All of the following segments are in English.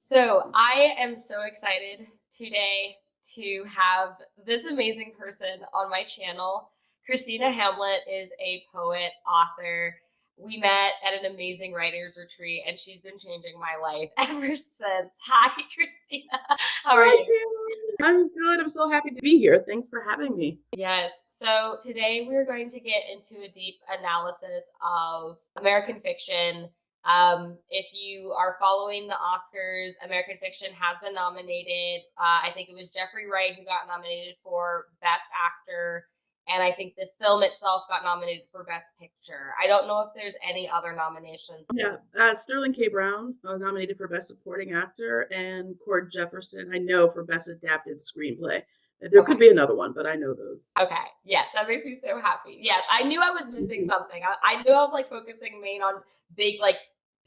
So I am so excited today to have this amazing person on my channel. Christina Hamlet is a poet, author. We met at an amazing writers retreat, and she's been changing my life ever since. Hi, Christina. How are Hi, you? Tim. I'm good. I'm so happy to be here. Thanks for having me. Yes. So today we're going to get into a deep analysis of American fiction. If you are following the Oscars, American Fiction has been nominated. I think it was Jeffrey Wright who got nominated for Best Actor, and I think the film itself got nominated for Best Picture. I don't know if there's any other nominations. Yeah, Sterling K. Brown nominated for Best Supporting Actor, and Cord Jefferson, I know, for Best Adapted Screenplay. There Okay. could be another one, but I know those. Okay. Yes, that makes me so happy. Yes, I knew I was missing Mhm. something. I knew I was like focusing main on big like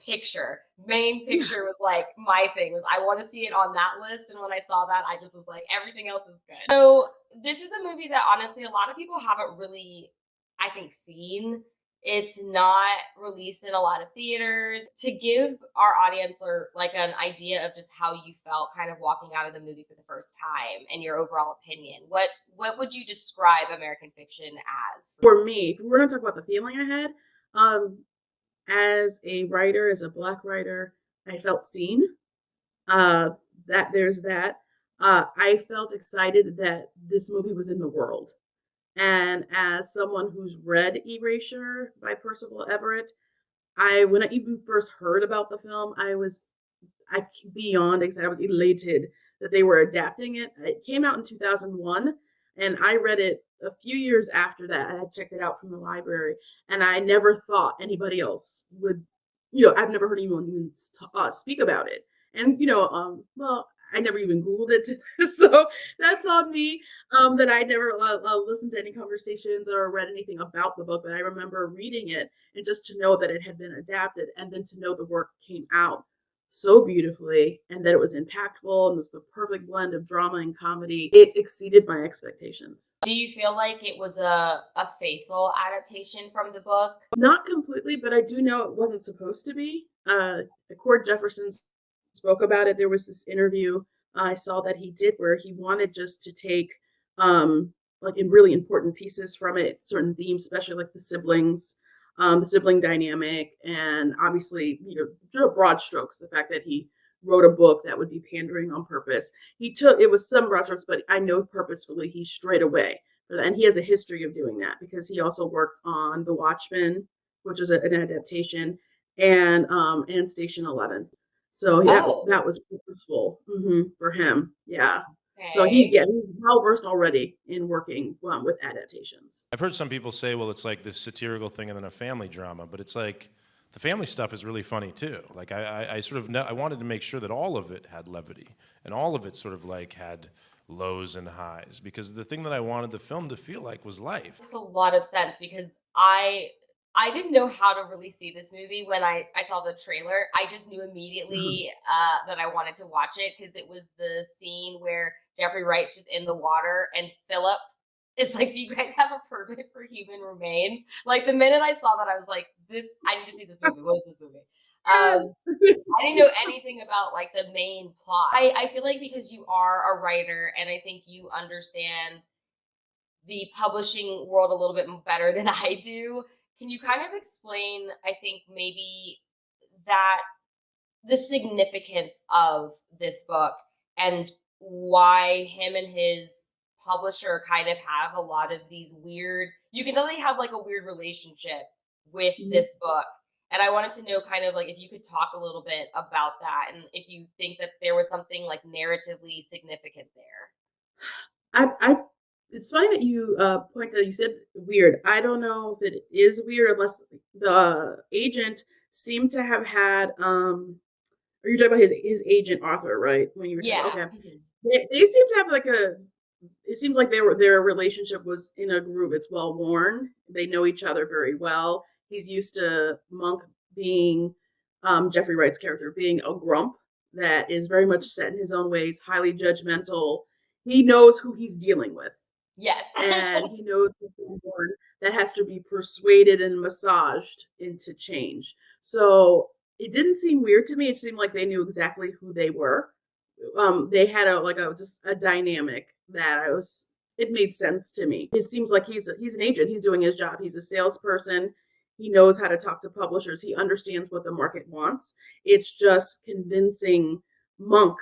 picture. Main picture was like my thing was I want to see it on that list. And when I saw that, I just was like, everything else is good. So this is a movie that honestly a lot of people haven't really, I think, seen. It's not released in a lot of theaters. To give our audience or like an idea of just how you felt kind of walking out of the movie for the first time and your overall opinion, what would you describe American Fiction as? For me, if we're going to talk about the feeling I had, um, as a writer, as a Black writer, I felt seen. Uh, that there's that. I felt excited that this movie was in the world. And as someone who's read Erasure by Percival Everett, when I even first heard about the film, I beyond excited. I was elated that they were adapting it. It came out in 2001, and I read it a few years after that. I had checked it out from the library, and I never thought anybody else would. I've never heard anyone even speak about it. And well, I never even Googled it, so that's on me. That I never listened to any conversations or read anything about the book, but I remember reading it, and just to know that it had been adapted, and then to know the work came out so beautifully and that it was impactful and was the perfect blend of drama and comedy. It exceeded my expectations. Do you feel like it was a faithful adaptation from the book? Not completely, but I do know it wasn't supposed to be. Cord Jefferson spoke about it. There was this interview I saw that he did where he wanted just to take like in really important pieces from it, certain themes, especially like the sibling dynamic, and obviously, broad strokes, the fact that he wrote a book that would be pandering on purpose. He took it was some broad strokes, but I know purposefully he strayed away for that. And he has a history of doing that because he also worked on The Watchmen, which is an adaptation, and Station 11. So Oh, that was purposeful for him. Yeah. So okay. he's well versed already in working with adaptations. I've heard some people say, well, it's like this satirical thing and then a family drama, but it's like the family stuff is really funny too. Like I sort of know, I wanted to make sure that all of it had levity and all of it sort of like had lows and highs because the thing that I wanted the film to feel like was life. Makes a lot of sense because I didn't know how to really see this movie when I saw the trailer. I just knew Mhm. immediately that I wanted to watch it because it was the scene where Jeffrey Wright's just in the water and Philip is like, "Do you guys have a permit for human remains?" Like the minute I saw that, I was like, "This, I need to see this movie. What is this movie?" Um, Yes. I didn't know anything about like the main plot. I feel like because you are a writer and I think you understand the publishing world a little bit better than I do. Can you kind of explain, I think, maybe that the significance of this book and why him and his publisher kind of have a lot of these weird, you can tell they have like a weird relationship with Mhm. this book. And I wanted to know kind of like if you could talk a little bit about that and if you think that there was something like narratively significant there. I it's funny that you pointed out, you said weird. I don't know if it is weird unless the agent seemed to have had are you talking about his agent author, right? When you were talking Yeah. about okay. Mhm. They seem to have like a it seems like their relationship was in a groove. It's well worn. They know each other very well. He's used to Monk being Jeffrey Wright's character being a grump that is very much set in his own ways, highly judgmental. He knows who he's dealing with, Yes. and he knows he's someone that has to be persuaded and massaged into change. So it didn't seem weird to me. It seemed like they knew exactly who they were. They had just a dynamic that it made sense to me. It seems like he's an agent. He's doing his job. He's a salesperson. He knows how to talk to publishers. He understands what the market wants. It's just convincing Monk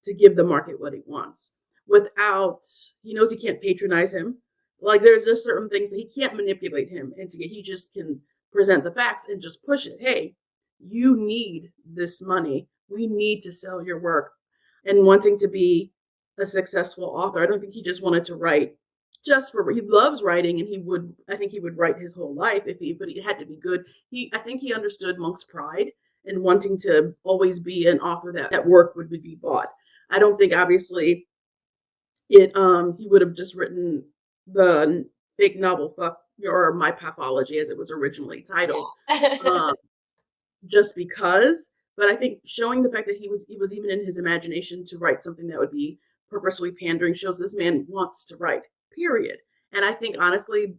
to give the market what he wants without, he knows he can't patronize him. Like there's just certain things that he can't manipulate him into. He just can present the facts and just push it. Hey, you need this money. We need to sell your work. And wanting to be a successful author, I don't think he just wanted to write he loves writing, and I think he would write his whole life but it had to be good. I think he understood Monk's pride and wanting to always be an author that work would be bought. I don't think obviously he would have just written the big novel Fuck or My Pathology as it was originally titled. Just because, but I think showing the fact that he was even in his imagination to write something that would be purposely pandering shows this man wants to write, period. And I think honestly,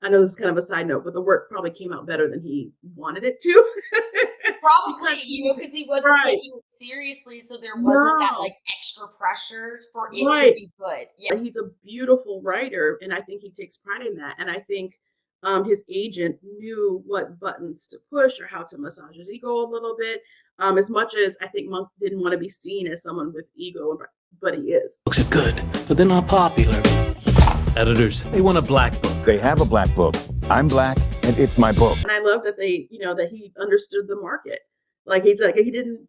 I know this is kind of a side note, but the work probably came out better than he wanted it to. Probably, Because because he wasn't right. taking it seriously, so there wasn't that No. like extra pressure for it to Right. be good. Yeah. He's a beautiful writer, and I think he takes pride in that. And I think his agent knew what buttons to push or how to massage his ego a little bit. As much as I think Monk didn't want to be seen as someone with ego, but he is. Books are good, but they're not popular. Editors, they want a black book. They have a black book. I'm black, and it's my book. And I love that that he understood the market. Like he didn't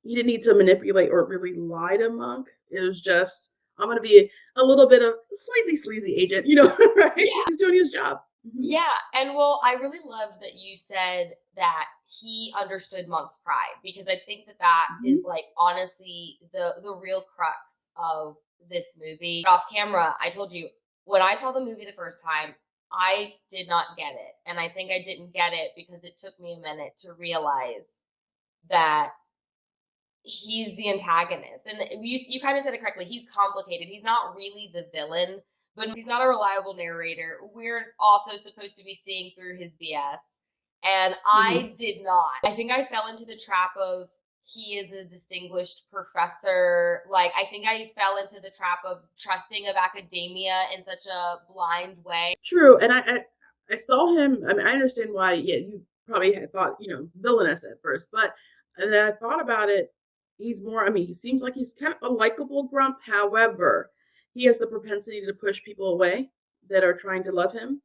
need to manipulate or really lie to Monk. It was just, I'm going to be a little bit of a slightly sleazy agent, right? Yeah. He's doing his job. Yeah, and I really loved that you said that he understood Monk's pride, because I think that is like honestly the real crux of this movie. Off camera, I told you when I saw the movie the first time, I did not get it, and I think I didn't get it because it took me a minute to realize that he's the antagonist. And you kind of said it correctly. He's complicated. He's not really the villain, but he's not a reliable narrator. We're also supposed to be seeing through his BS. And I did not. I think I fell into the trap of he is a distinguished professor. Like, I think I fell into the trap of trusting of academia in such a blind way. True. And I saw him. I mean, I understand why you probably had thought, villainous at first, but and then I thought about it. He's more, he seems like he's kind of a likable grump. However, he has the propensity to push people away that are trying to love him.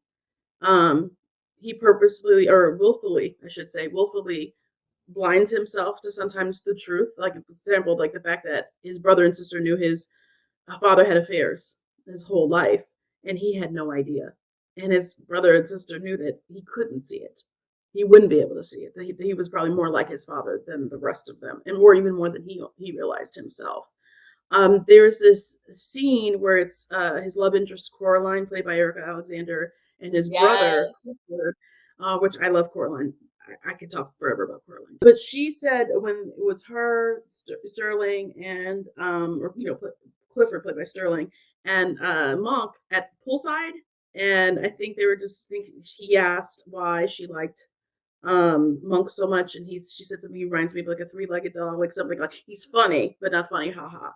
He purposely or willfully, I should say, willfully blinds himself to sometimes the truth. Like, for example, like the fact that his brother and sister knew his father had affairs his whole life, and he had no idea. And his brother and sister knew that he couldn't see it. He wouldn't be able to see it. He was probably more like his father than the rest of them, and even more than he realized himself. There's this scene where it's his love interest Coraline, played by Erica Alexander, and his brother Clifford, which I love Coraline. I could talk forever about Coraline. But she said when it was her, Sterling, and Clifford, played by Sterling, and Monk at poolside, and I think they were just thinking. He asked why she liked Monk so much, and she said to me, he reminds me of like a three-legged dog, like something like he's funny but not funny, haha,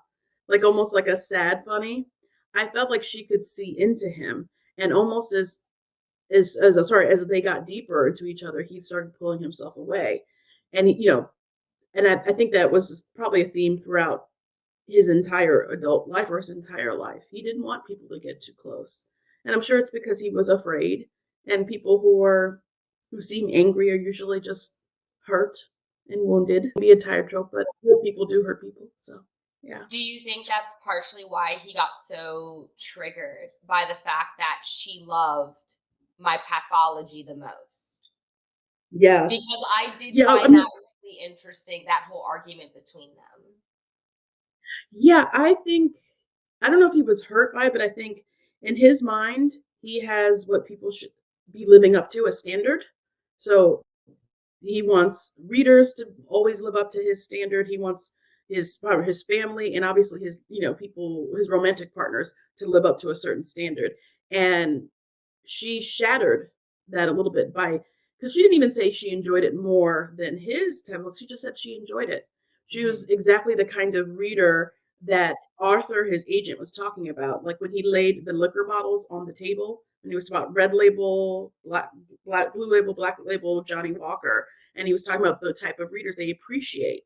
like almost like a sad funny. I felt like she could see into him, and almost as they got deeper into each other, he started pulling himself away, and and I think that was probably a theme throughout his entire adult life or his entire life. He didn't want people to get too close, and I'm sure it's because he was afraid. And people who seem angry are usually just hurt and wounded. It can be a tired trope, but hurt people do hurt people. So, yeah. Do you think that's partially why he got so triggered by the fact that she loved My Pathology the most? Yes. Because I did find that really interesting, that whole argument between them. Yeah, I don't know if he was hurt by it, but I think in his mind, he has what people should be living up to, a standard. So he wants readers to always live up to his standard. He wants his family and obviously his his romantic partners to live up to a certain standard. And she shattered that a little bit by because she didn't even say she enjoyed it more than his type of book. She just said she enjoyed it. She was exactly the kind of reader that Arthur, his agent, was talking about. Like when he laid the liquor bottles on the table, and he was about red label, blue label, black label, Johnny Walker, and he was talking about the type of readers they appreciate.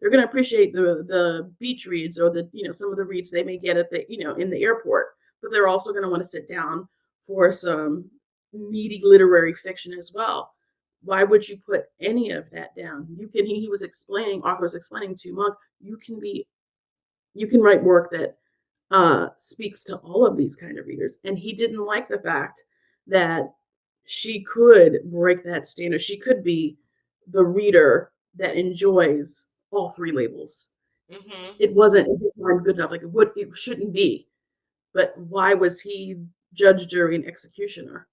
They're going to appreciate the beach reads or the some of the reads they may get at the in the airport, but they're also going to want to sit down for some meaty literary fiction as well. Why would you put any of that down? You can. He was explaining. Arthur was explaining to Monk. You can write work that speaks to all of these kind of readers, and he didn't like the fact that she could break that standard. She could be the reader that enjoys all three labels. Mm-hmm. It wasn't in his mind good enough. Like it shouldn't be. But why was he judge, jury, and executioner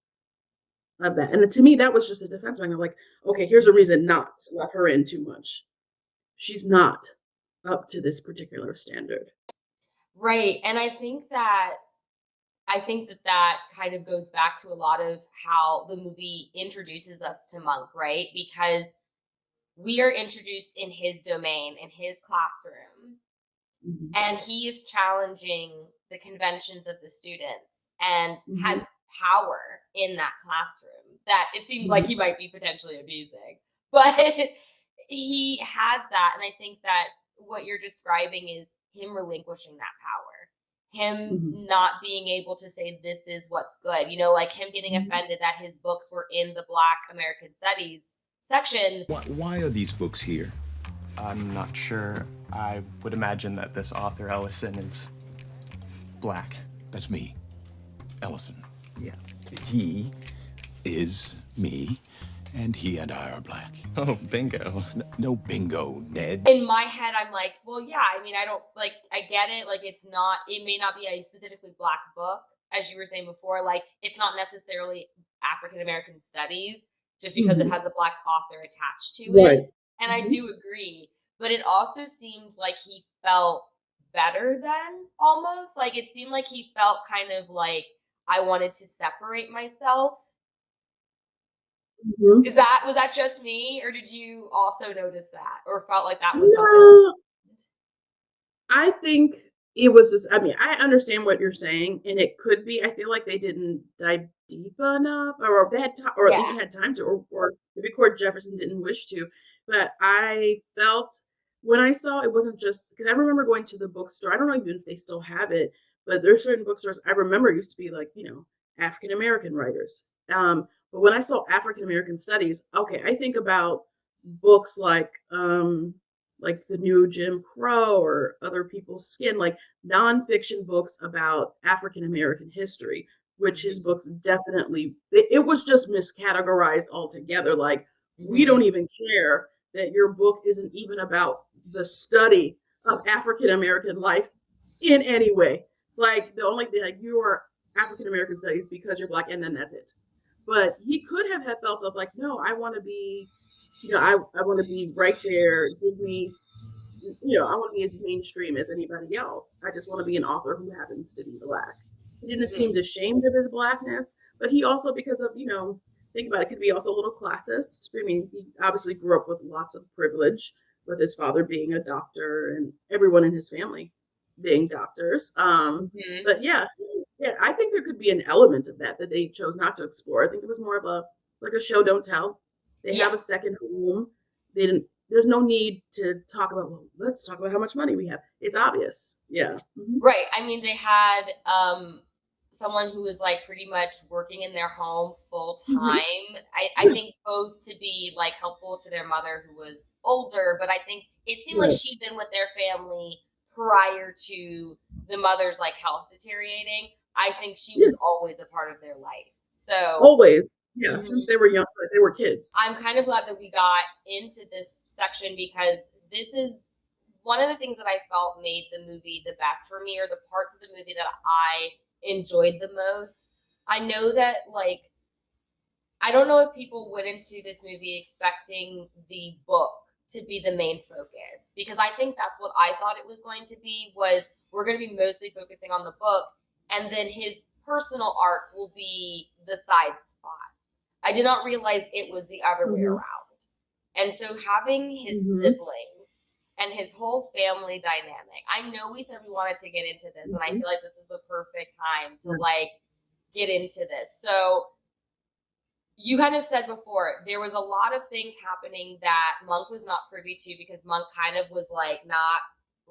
of that? And to me, that was just a defense mechanism. Like, okay, here's a reason not to let her in too much. She's not up to this particular standard. Right. And I think that that kind of goes back to a lot of how the movie introduces us to Monk, right? Because we are introduced in his domain, in his classroom, Mhm. and he is challenging the conventions of the students and Mhm. has power in that classroom that it seems like he might be potentially abusing. But he has that. And I think that what you're describing is him relinquishing that power, him Mhm. not being able to say, this is what's good, like him getting Mhm. offended that his books were in the Black American Studies section. Why are these books here? I'm not sure. I would imagine that this author, Ellison, is black. That's me, Ellison. Yeah. He is me, and he and I are black. Oh, bingo. No bingo, Ned. In my head, I'm like, well, yeah, I mean, I don't like, I get it. Like, it may not be a specifically Black book, as you were saying before. Like, it's not necessarily African American studies just because it Mhm. has a Black author attached to Right. it. And I Mhm. do agree. But it also seemed like he felt better than almost. Like, it seemed like he felt kind of like I wanted to separate myself. Mhm. Was that just me, or did you also notice that, or felt like that was something? No, I think it was just, I mean, I understand what you're saying, and it could be. I feel like they didn't dive deep enough, or they had or Yeah. even had time to, or maybe Cord Jefferson didn't wish to. But I felt when I saw it wasn't just because I remember going to the bookstore. I don't know even if they still have it, but there are certain bookstores I remember used to be like, African American writers. But when I saw African American studies, okay, I think about books like the new Jim Crow or Other People's Skin, like nonfiction books about African American history, which his books definitely, it was just miscategorized altogether. Like, we don't even care that your book isn't even about the study of African American life in any way. Like, the only thing, like, you are African American studies because you're Black, and then that's it. But he could have had felt of like, no, I want to be, I want to be right there. Give me, I want to be as mainstream as anybody else. I just want to be an author who happens to be Black. He didn't seem ashamed of his Blackness, but he also, because of, think about it, could be also a little classist. I mean, he obviously grew up with lots of privilege, with his father being a doctor and everyone in his family being doctors. But yeah, I think there could be an element of that they chose not to explore. I think it was more of a show don't tell. They have a second home. They didn't. There's no need to talk about. Well, let's talk about how much money we have. It's obvious. Yeah. Mhm. Right. I mean, they had someone who was like pretty much working in their home full time. I think both to be like helpful to their mother who was older, but I think it seemed like Right. she'd been with their family prior to the mother's like health deteriorating. I think she Yeah. was always a part of their life. So Always. Yeah. Mhm. Since they were young, like, they were kids. I'm kind of glad that we got into this section because this is one of the things that I felt made the movie the best for me, or the parts of the movie that I enjoyed the most. I know that, like, I don't know if people went into this movie expecting the book to be the main focus, because I think that's what I thought it was going to be, was we're going to be mostly focusing on the book, and then his personal arc will be the side spot. I did not realize it was the other way Mhm. around. And so having his Mhm. siblings and his whole family dynamic. I know we said we wanted to get into this, and I Mhm. feel like this is the perfect time to Yeah. like get into this. So you kind of said before there was a lot of things happening that Monk was not privy to because Monk kind of was like not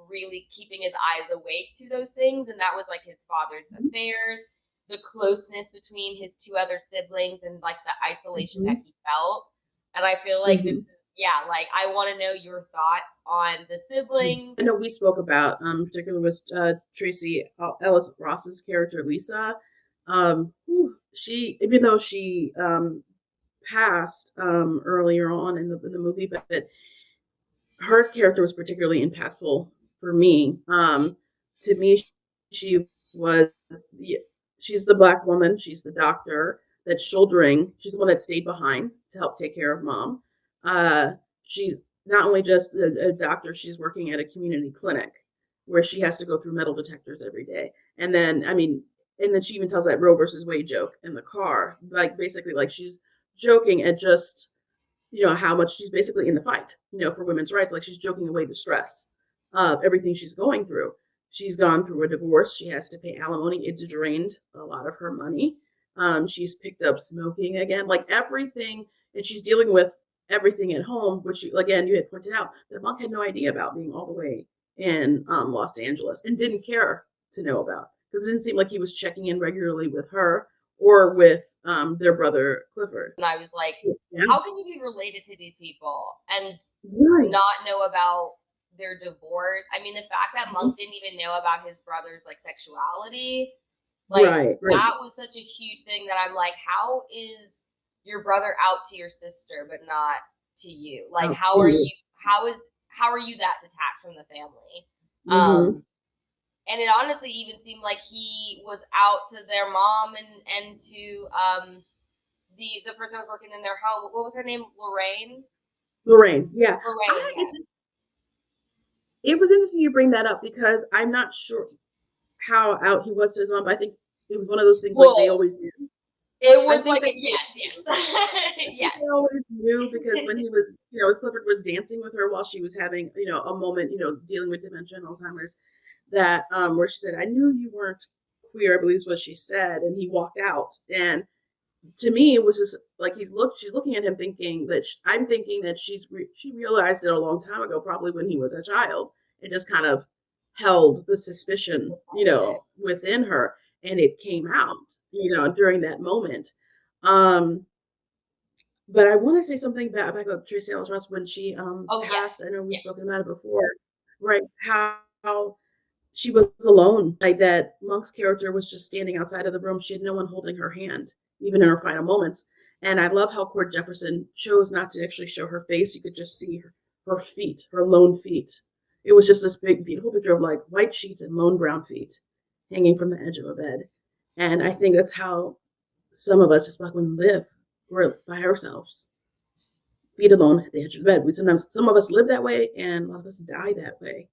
really keeping his eyes awake to those things, and that was like his father's Mhm. affairs, the closeness between his two other siblings, and like the isolation that Mhm. he felt. And I feel like this Mhm. is yeah, like I want to know your thoughts on the siblings. I know we spoke about, particularly with Tracy Ellis Ross's character Lisa. She, even though she passed earlier on in the movie, but her character was particularly impactful for me. To me, she was the, she's the black woman. She's the doctor that's shouldering. She's the one that stayed behind to help take care of mom. She's not only just a doctor. She's working at a community clinic where she has to go through metal detectors every day. And then, I mean, and then she even tells that Roe versus Wade joke in the car, like basically like she's joking at just how much she's basically in the fight, for women's rights. Like she's joking away the stress of everything she's going through. She's gone through a divorce. She has to pay alimony. It's drained a lot of her money. She's picked up smoking again, like everything, and she's dealing with everything at home, which again you had pointed out that Monk had no idea about being all the way in Los Angeles and didn't care to know about because it didn't seem like he was checking in regularly with her or with their brother Clifford. And I was like, Yeah, how can you be related to these people and right. not know about their divorce? I mean, the fact that Monk didn't even know about his brother's like sexuality, like Right, right. that was such a huge thing that I'm like, how is your brother out to your sister but not to you? Like, Oh, true. how are you that detached from the family? Mhm. And it honestly even seemed like he was out to their mom and to the person that was working in their home. What was her name? Lorraine. Lorraine, yeah. Lorraine, I yes. it's it was interesting you bring that up because I'm not sure how out he was to his mom, but I think it was one of those things like they Well, always knew. it I was think like that a yes, yes, they always knew because when he was, as Clifford was dancing with her while she was having, a moment, dealing with dementia and Alzheimer's, that where she said, "I knew you weren't queer," I believe is what she said, and he walked out. And to me, it was just like she's looking at him thinking that I'm thinking that she realized it a long time ago, probably when he was a child, and just kind of held the suspicion, yes. within her, and it came out, during that moment. Um, but I want to say something back about Tracy Ellis Ross when she Oh yes, passed. I know we've yes. spoken about it before, right? How she was alone, like that Monk's character was just standing outside of the room. She had no one holding her hand, even in her final moments. And I love how Cord Jefferson chose not to actually show her face. You could just see her feet, her lone feet. It was just this big, beautiful picture of like white sheets and lone brown feet hanging from the edge of a bed. And I think that's how some of us, just black women, live. We're by ourselves, feet alone at the edge of the bed. Some of us live that way, and a lot of us die that way.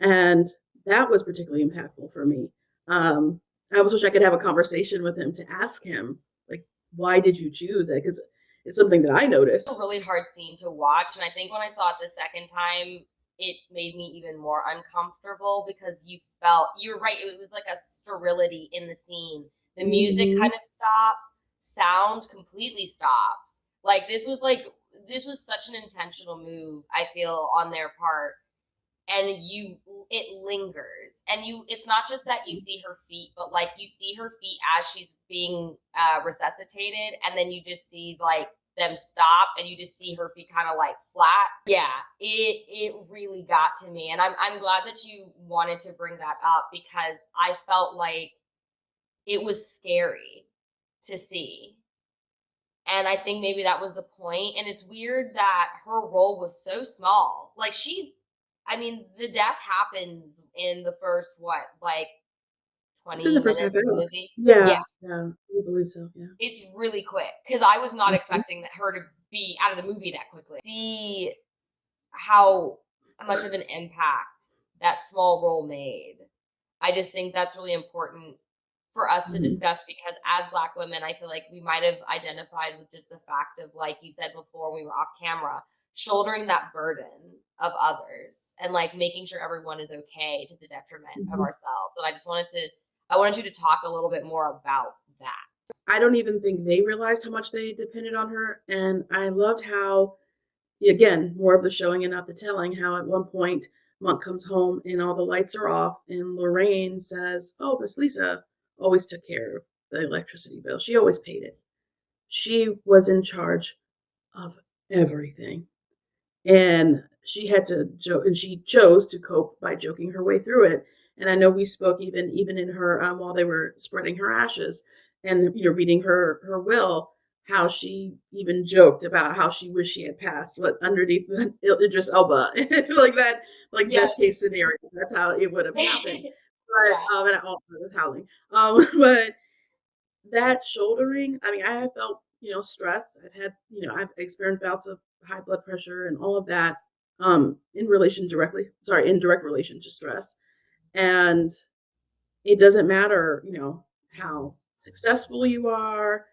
And that was particularly impactful for me. I almost wish I could have a conversation with him to ask him, like, why did you choose that? Because it's something that I noticed. A really hard scene to watch, and I think when I saw it the second time, it made me even more uncomfortable because you're right. It was like a sterility in the scene. The music Mhm. kind of stops, sound completely stops. This was such an intentional move. I feel on their part and it lingers and it's not just that you see her feet but like you see her feet as she's being resuscitated and then you just see like them stop and you just see her feet kind of like flat. Yeah, it really got to me and I'm glad that you wanted to bring that up because I felt like it was scary to see. And I think maybe that was the point, and it's weird that her role was so small. Like, I mean, the death happens in the first, what, like, Within the 20 first half minutes of the hour. movie? Yeah, Yeah, yeah, I believe so. Yeah. it's really quick, because I was not Mhm. expecting her to be out of the movie that quickly. See how much of an impact that small role made. I just think that's really important for us to Mhm. discuss because as Black women, I feel like we might have identified with just the fact of, like you said before, we were off camera, shouldering that burden of others and like making sure everyone is okay to the detriment of Mhm. ourselves. And I wanted you to talk a little bit more about that. I don't even think they realized how much they depended on her, and I loved how, again, more of the showing and not the telling, how at one point Monk comes home and all the lights are off, and Lorraine says, "Oh, Miss Lisa always took care of the electricity bill. She always paid it. She was in charge of everything." And she had to joke, and she chose to cope by joking her way through it. And I know we spoke even in her while they were spreading her ashes and reading her will, how she even joked about how she wished she had passed what underneath Idris Elba, like that, like Yes. best case scenario. That's how it would have happened. Yeah. But and I also was howling. But that shouldering, I mean, I have felt, stress. I've had, I've experienced bouts of high blood pressure and all of that, in direct relation to stress. And it doesn't matter, how successful you are,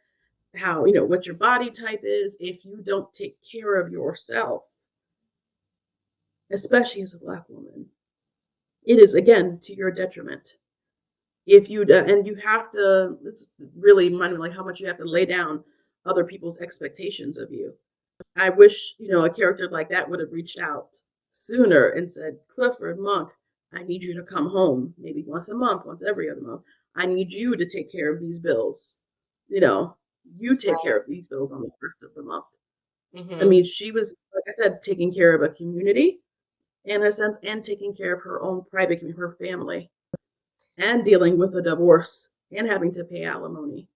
how, what your body type is, if you don't take care of yourself, especially as a Black woman, it is again to your detriment. If you and you have to, this really reminded me like how much you have to lay down other people's expectations of you. I wish, a character like that would have reached out sooner and said, "Clifford, Monk, I need you to come home maybe once a month, once every other month. I need you to take care of these bills. You know, you take care of these bills on the first of the month." I Hmm. mean, she was, like I said, taking care of a community in a sense and taking care of her own private community, her family, and dealing with a divorce and having to pay alimony.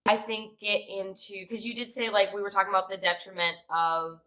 I think get into because you did say like we were talking about the detriment of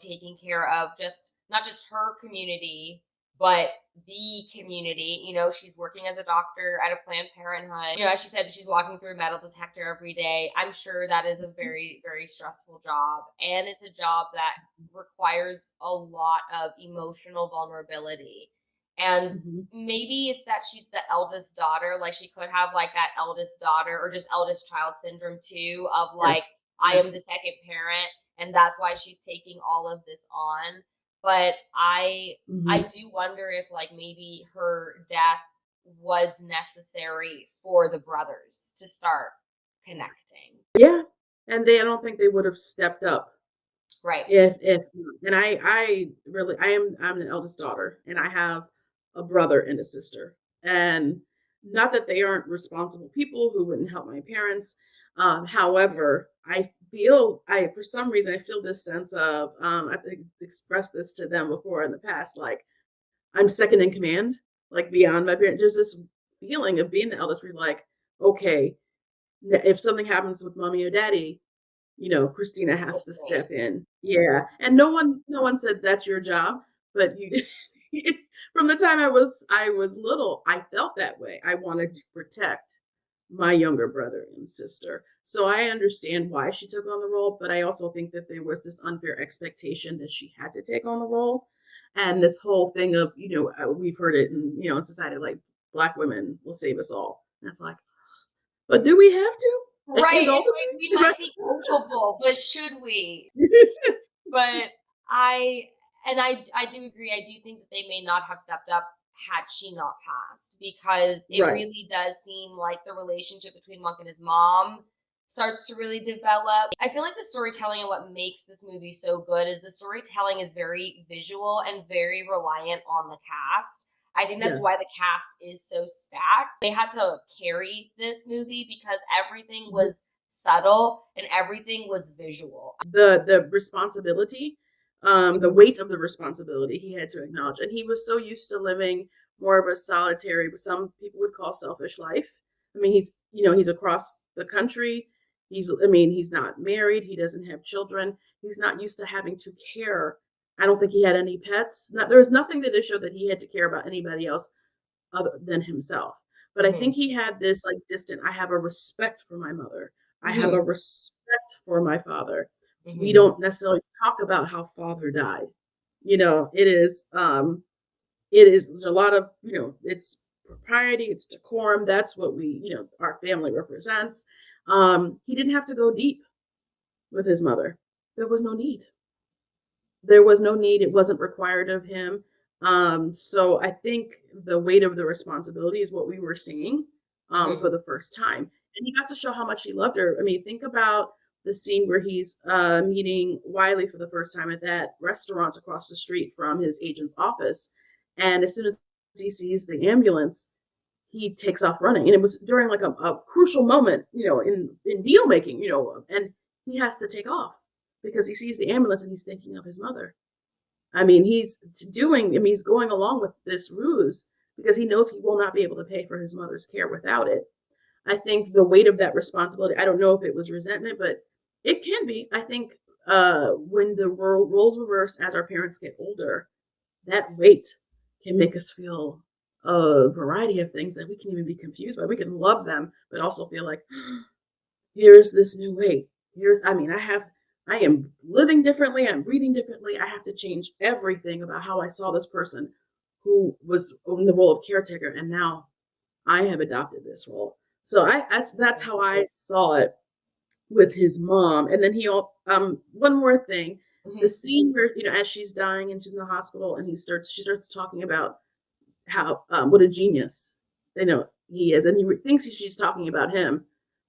taking care of just not just her community but the community. She's working as a doctor at a Planned Parenthood. As she said, she's walking through a metal detector every day. I'm sure that is a very very stressful job, and it's a job that requires a lot of emotional vulnerability. And Mhm. maybe it's that she's the eldest daughter, like, she could have, like, that eldest daughter or just eldest child syndrome too of, like, Yes. I Yes. am the second parent, and that's why she's taking all of this on. But I Mhm. do wonder if, like, maybe her death was necessary for the brothers to start connecting. Yeah, and I don't think they would have stepped up Right. if and I really I'm an eldest daughter, and I have a brother and a sister, and not that they aren't responsible people who wouldn't help my parents. However, I for some reason I feel this sense of I've expressed this to them before in the past, like I'm second in command, like beyond my parents. There's this feeling of being the eldest where you're like, okay, if something happens with mommy or daddy, Christina has It's to me. step in. Yeah, and no one said that's your job, but you from the time I was little, I felt that way. I wanted to protect my younger brother and sister. So I understand why she took on the role, but I also think that there was this unfair expectation that she had to take on the role. And this whole thing of, we've heard it in society, like Black women will save us all. And it's like, but do we have to? And Right, all it's the like we time? might be capable, but should we? Right? But I do agree. I do think that they may not have stepped up had she not passed because it Right. really does seem like the relationship between Monk and his mom starts to really develop. I feel like the storytelling and what makes this movie so good is the storytelling is very visual and very reliant on the cast. I think that's why Yes. the cast is so stacked. They had to carry this movie because everything Mhm. was subtle and everything was visual. The responsibility, the weight of the responsibility he had to acknowledge, and he was so used to living more of a solitary, what some people would call selfish life. I mean, he's across the country. He's not married. He doesn't have children. He's not used to having to care. I don't think he had any pets. There was nothing that showed that he had to care about anybody else other than himself. But I Mhm. think he had this like distant, I have a respect for my mother. I have a Mhm. respect for my father. We Mhm. don't necessarily talk about how father died. It is there's a lot of, it's propriety, it's decorum. That's what our family represents. He didn't have to go deep with his mother. There was no need. There was no need. It wasn't required of him. So I think the weight of the responsibility is what we were seeing for the first time. And he got to show how much he loved her. I mean, think about the scene where he's meeting Wiley for the first time at that restaurant across the street from his agent's office. And as soon as he sees the ambulance, he takes off running. And it was during like a crucial moment, in deal making, and he has to take off because he sees the ambulance and he's thinking of his mother. I mean, he's going along with this ruse because he knows he will not be able to pay for his mother's care without it. I think the weight of that responsibility, I don't know if it was resentment, but it can be. I think when the roles reverse as our parents get older, that weight can make us feel a variety of things that we can even be confused by. We can love them, but also feel like, here's this new weight. I am living differently. I'm breathing differently. I have to change everything about how I saw this person who was in the role of caretaker. And now I have adopted this role. So that's how I saw it with his mom. And then one more thing, the scene where, as she's dying and she's in the hospital and she starts talking about how, what a genius, he is. And he thinks she's talking about him,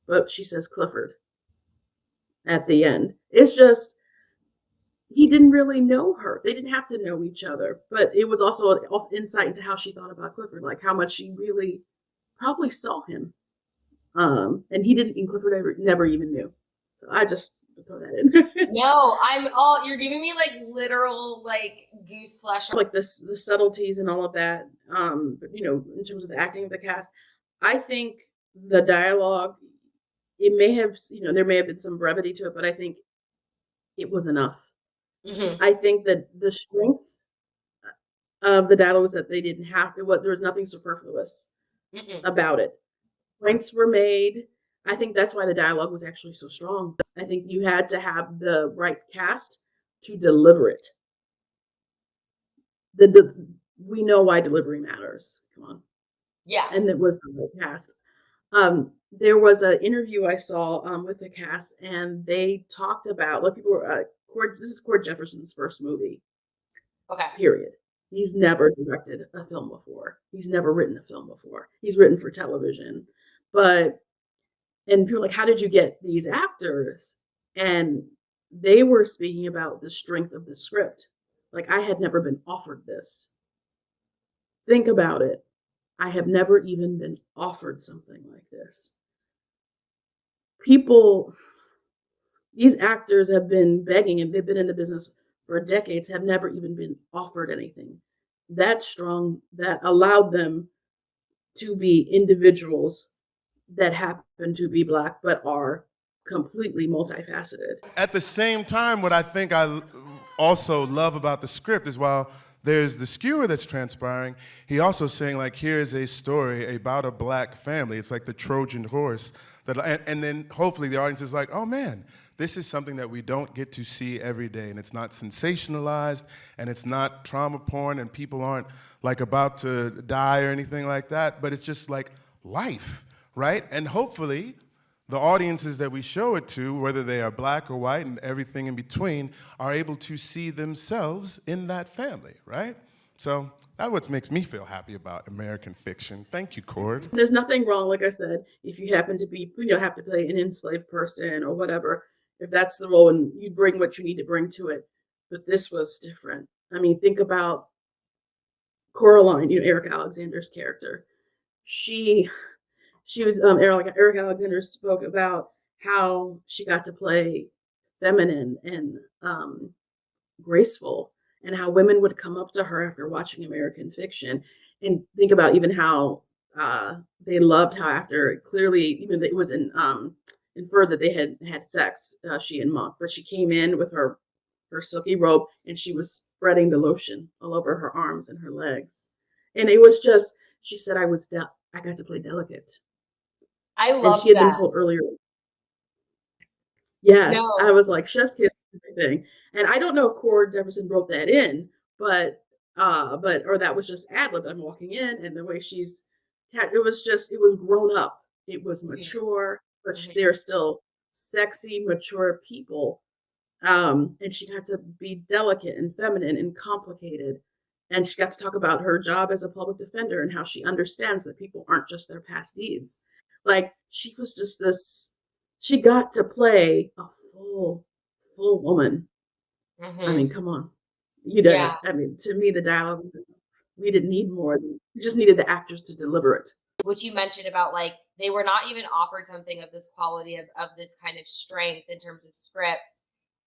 but she says Clifford at the end. It's just, he didn't really know her. They didn't have to know each other, but it was also insight into how she thought about Clifford, like how much she really probably saw him. And he didn't, and Clifford never even knew. So I just throw that in. No, you're giving me like literal like goose flesh. Like the subtleties and all of that. In terms of the acting of the cast, I think the dialogue, it may have, there may have been some brevity to it, but I think it was enough. I think that the strength of the dialogue was that they didn't have, there was nothing superfluous about it. Points were made. I think that's why the dialogue was actually so strong. I think you had to have the right cast to deliver it. We know why delivery matters. Come on. Yeah. And it was the right cast. There was an interview I saw with the cast, and they talked about, this is Cord Jefferson's first movie. Okay. Period. He's never directed a film before. He's never written a film before. He's written for television. And people are like, how did you get these actors? And they were speaking about the strength of the script. Like, I had never been offered this. Think about it. I have never even been offered something like this. These actors have been begging, and they've been in the business for decades, have never even been offered anything that strong that allowed them to be individuals that happen to be Black but are completely multifaceted. At the same time, what I think I also love about the script is while there's the skewer that's transpiring, he also saying, like, here's a story about a Black family. It's like the Trojan horse. And then hopefully the audience is like, oh man, this is something that we don't get to see every day, and it's not sensationalized, and it's not trauma porn, and people aren't like about to die or anything like that, but it's just like life, right? And hopefully the audiences that we show it to, whether they are Black or white and everything in between, are able to see themselves in that family, right? So that's what makes me feel happy about American fiction. Thank you, Cord. There's nothing wrong, like I said, if you happen to be, have to play an enslaved person or whatever, if that's the role and you bring what you need to bring to it. But this was different. I mean, think about Coraline, Eric Alexander's character. She was, Eric Alexander spoke about how she got to play feminine and graceful, and how women would come up to her after watching American fiction, and think about even how they loved how after, clearly, even it was inferred that they had had sex, she and Monk, but she came in with her silky robe and she was spreading the lotion all over her arms and her legs, and it was just, she said, I got to play delicate. I love that. And she had been told earlier. Yes, No. I was like, chef's kiss, everything. And I don't know if Cord Jefferson wrote that in, or that was just ad-lib. I'm walking in, and the way she's it was just, it was grown up. It was Mhm. mature, but Mhm. they're still sexy, mature people. And she got to be delicate and feminine and complicated. And she got to talk about her job as a public defender and how she understands that people aren't just their past deeds. Like she was just this, she got to play a full woman. I Mhm. mean, come on. You Yeah. know, I mean, to me, the dialogue was, we didn't need more. We just needed the actors to deliver it. Which you mentioned about like they were not even offered something of this quality of this kind of strength in terms of scripts.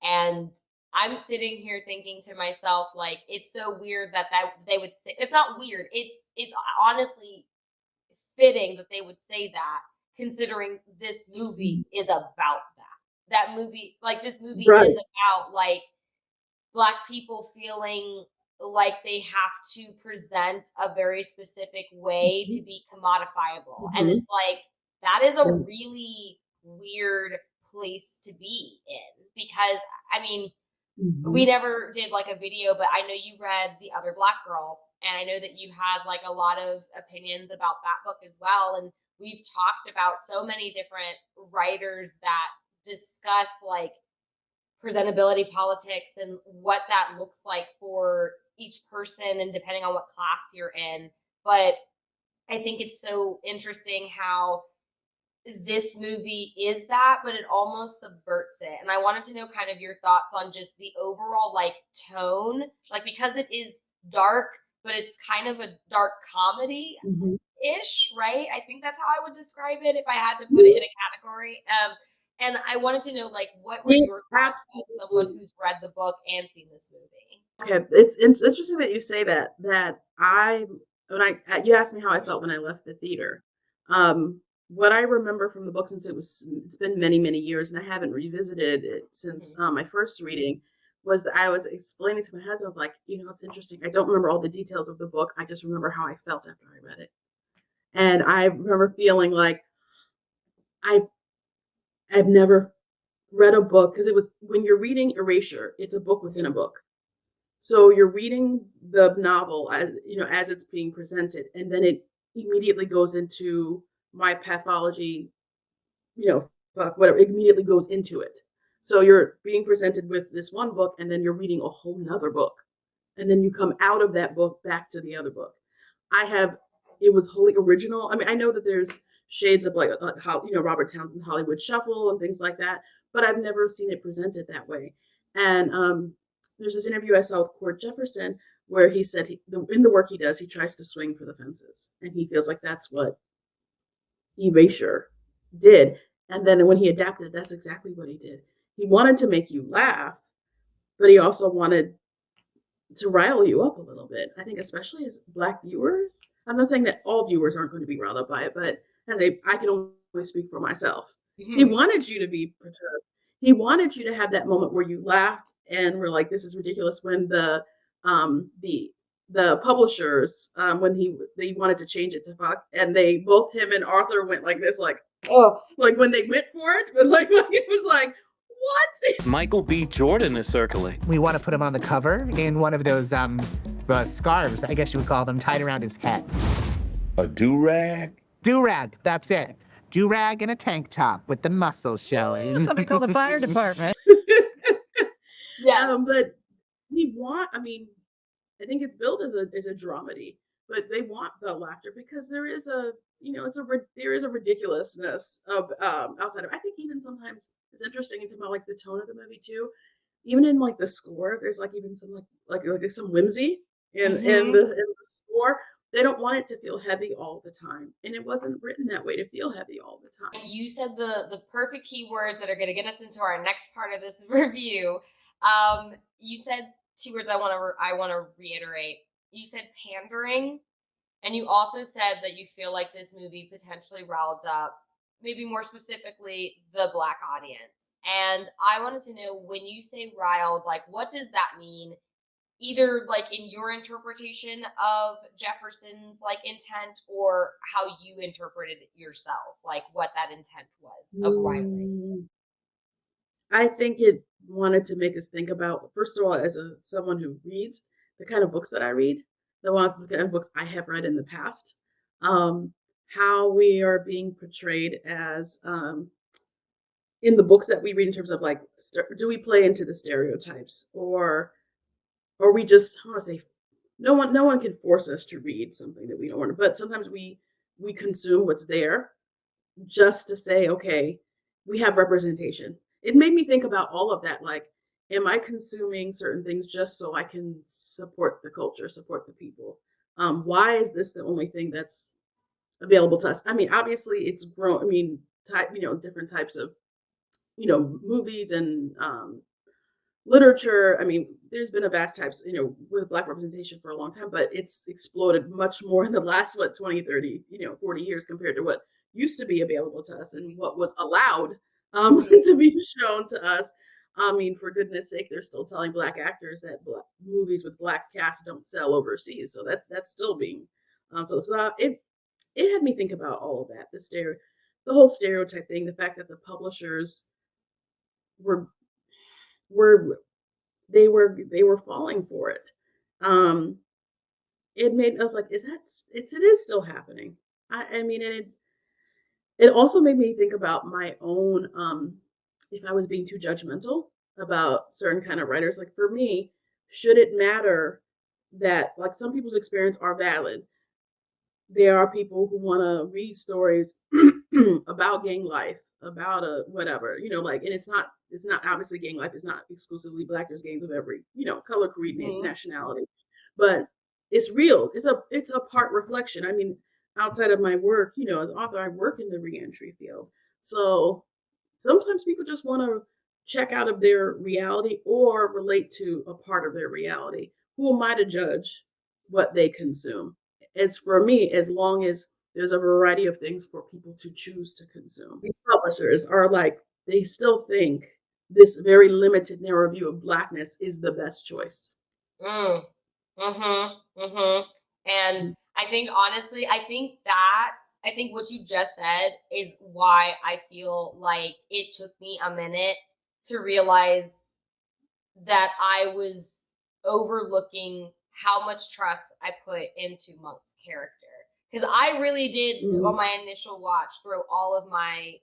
And I'm sitting here thinking to myself, like, it's so weird that they would say it's not weird. It's honestly fitting that they would say that, considering this movie is about that. That movie, like this movie is Right. about like Black people feeling like they have to present a very specific way to Mhm. be commodifiable. And Mhm. it's like, that is a Right. really weird place to be in because, I mean, we Mhm. never did like a video, but I know you read The Other Black Girl, and I know that you had like a lot of opinions about that book as well. And we've talked about so many different writers that discuss like presentability politics and what that looks like for each person and depending on what class you're in. But I think it's so interesting how this movie is that, but it almost subverts it. And I wanted to know kind of your thoughts on just the overall like tone, like because it is dark, but it's kind of a dark comedy Mhm. ish, right? I think that's how I would describe it if I had to put it in Mhm. a category. And I wanted to know, like, what were Yeah, your thoughts as someone absolutely. who's read the book and seen this movie? Okay, it's interesting that you say that. That I when I you asked me how I felt when I left the theater. What I remember from the book, since it's been many years, and I haven't revisited it since Mhm. my first reading, was that I was explaining to my husband. I was like, you know, it's interesting. I don't remember all the details of the book. I just remember how I felt after I read it, and I remember feeling like I I've never read a book because it was when you're reading Erasure, it's a book within a book. So you're reading the novel as you know as it's being presented, and then it immediately goes into my pathology. You know, fuck whatever. It immediately goes into it. So you're being presented with this one book, and then you're reading a whole nother book, and then you come out of that book back to the other book. I have it was wholly original. I mean, I know that there's shades of like how you know Robert Townsend Hollywood Shuffle and things like that, but I've never seen it presented that way. And there's this interview I saw with Cord Jefferson where he said in the work he does, he tries to swing for the fences, and he feels like that's what Erasure did. And then when he adapted it, that's exactly what he did. He wanted to make you laugh, but he also wanted to rile you up a little bit. I think especially as Black viewers. I'm not saying that all viewers aren't going to be riled up by it, but I can only speak for myself. He Mhm. wanted you to be perturbed. He wanted you to have that moment where you laughed and were like, "This is ridiculous." When um, the the publishers when they wanted to change it to Fox, and they both him and Arthur went like this, like oh, like when they went for it, but like it was like what? Michael B. Jordan is circling. We want to put him on the cover in one of those scarves, I guess you would call them, tied around his head. A do-rag? Do-rag, that's it. Do-rag and a tank top with the muscles showing. Somebody call the fire department. Yeah. But I mean, I think it's billed as a dramedy, but they want the laughter because there is a you know there is a ridiculousness of outside of. I think even sometimes it's interesting to about like the tone of the movie too. Even in like the score, there's like even some like some whimsy Mhm. in the score. They don't want it to feel heavy all the time, and it wasn't written that way to feel heavy all the time. You said the perfect keywords that are going to get us into our next part of this review. You said two words I want to reiterate. You said pandering, and you also said that you feel like this movie potentially riled up, maybe more specifically, the Black audience. And I wanted to know when you say riled, like what does that mean? Either like in your interpretation of Jefferson's like intent or how you interpreted it yourself, like what that intent was of riling. Mm, I think it wanted to make us think about, first of all, as someone who reads the kind of books that I read, the kind of books I have read in the past. Um, how we are being portrayed as in the books that we read in terms of like, do we play into the stereotypes, or we just, I want to say, no one can force us to read something that we don't want to, but sometimes we consume what's there just to say, okay, we have representation. It made me think about all of that. Like, am I consuming certain things just so I can support the culture, support the people? Why is this the only thing that's available to us? I mean, obviously it's grown. I mean, different types of, movies and literature. I mean, there's been a vast types, with Black representation for a long time, but it's exploded much more in the last, 20, 30, 40 years compared to what used to be available to us and what was allowed to be shown to us. I mean, for goodness sake, they're still telling Black actors that movies with Black casts don't sell overseas. So that's still being, it had me think about all of that, the whole stereotype thing, the fact that the publishers were were they were falling for it. Um, it made us like, it is still happening. I mean, and it also made me think about my own, if I was being too judgmental about certain kind of writers. Like for me, should it matter that like some people's experience are valid? There are people who want to read stories about gang life, about a whatever, like, and it's not obviously gang life is not exclusively Black. There's gangs of every, color, creed, nationality, but it's real. It's a part reflection. I mean, outside of my work, as an author, I work in the reentry field, so sometimes people just want to check out of their reality or relate to a part of their reality. Who am I to judge what they consume? As for me, as long as there's a variety of things for people to choose to consume. These publishers are like, they still think this very limited, narrow view of Blackness is the best choice. Mm. And I think honestly, I think what you just said is why I feel like it took me a minute to realize that I was overlooking how much trust I put into Monk's character. Because I really did, on my initial watch, throw all of my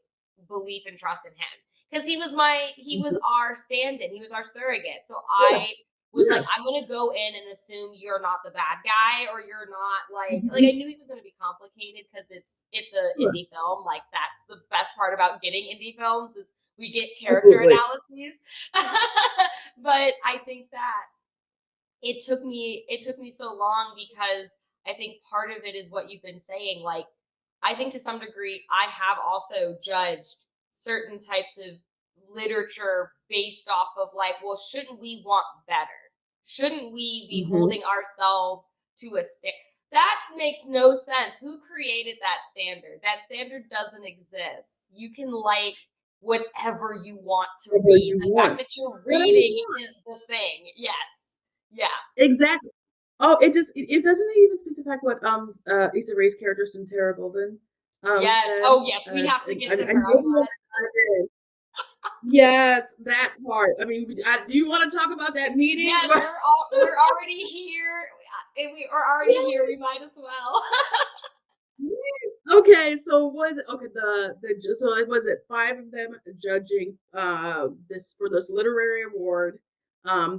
belief and trust in him. Because he was our stand-in, he was our surrogate. So Yeah. I was like, Yes. I'm gonna go in and assume you're not the bad guy, or you're not like I knew he was gonna be complicated because it's a Sure. indie film. Like that's the best part about getting indie films is we get character Absolutely. analyses. But I think that it took me so long because I think part of it is what you've been saying. Like, I think to some degree, I have also judged certain types of literature based off of like, well, shouldn't we want better? Shouldn't we be holding ourselves to a standard? That makes no sense. Who created that standard? That standard doesn't exist. You can like whatever you want to Whatever read. you The fact want. that you're Whatever you reading want. is the thing. Yes. Yeah. Exactly. Oh, it doesn't even speak to the fact what Issa Rae's character Santara Golden Yes. said. Oh, yes. We have to get to I her. know you want to dive in. Yes, that part. I mean, do you want to talk about that meeting? Yes, we're already here. And we are already here. We Yes. might as well. Yes. Okay, so was it okay? So it was it five of them judging this for this literary award.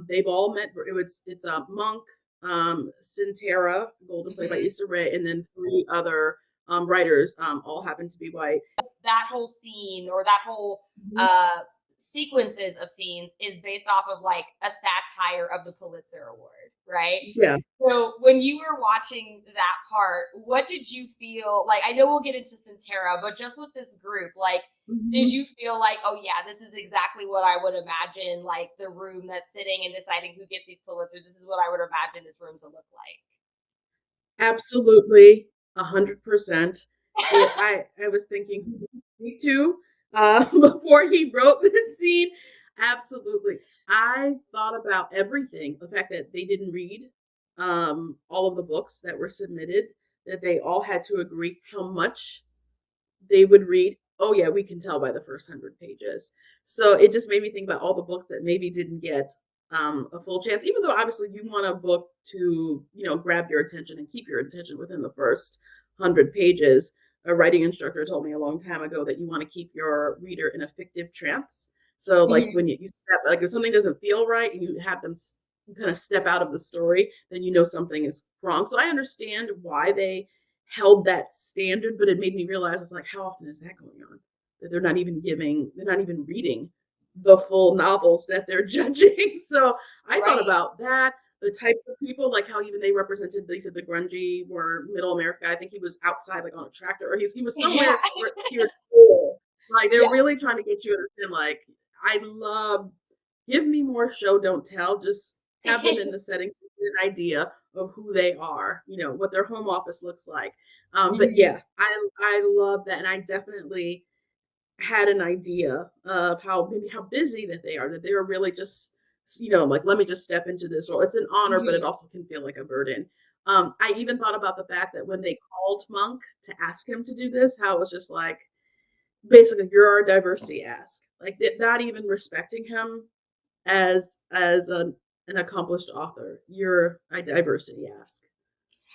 They've all met. It's Monk, Sintara Golden, played by Issa Rae, and then three other writers. All happen to be white. That whole scene or that whole Mhm. sequences of scenes is based off of like a satire of the Pulitzer Award, right? Yeah. So when you were watching that part, what did you feel like? I know we'll get into Centera, but just with this group, like, did Mhm. you feel like, oh yeah, this is exactly what I would imagine, like the room that's sitting and deciding who gets these Pulitzers? This is what I would imagine this room to look Absolutely, 100%. I was thinking, who did he speak to before he wrote this scene. Absolutely. I thought about everything. The fact that they didn't read all of the books that were submitted, that they all had to agree how much they would read. Oh yeah, we can tell by the first 100 pages. So it just made me think about all the books that maybe didn't get a full chance, even though obviously you want a book to, grab your attention and keep your attention within the first 100 pages. a writing instructor told me a long time ago that you want to keep your reader in a fictive trance. So like Mhm. when you step, like if something doesn't feel right and you have them kind of step out of the story, then you know something is wrong. So I understand why they held that standard, but it made me realize it's like, how often is that going on? That they're not even reading the full novels that they're judging. So I thought Right. about that, the types of people, like how even they represented, they said the grungy or middle America. I think he was outside, like on a tractor, or he was Yeah. somewhere where here at school. Like they're Yeah. really trying to get you to understand. Like I love, give me more show, don't tell. Just have them in the settings, get an idea of who they are. You know what their home office looks like. But Mhm. yeah, I love that, and I definitely had an idea of how maybe how busy that they are, that they're really just, like, let me just step into this role. It's an honor, but it Mhm. also can feel like a burden. I even thought about the fact that when they called Monk to ask him to do this, how it was just like, basically, you're our diversity ask. Like, not even respecting him as an accomplished author. You're a diversity ask.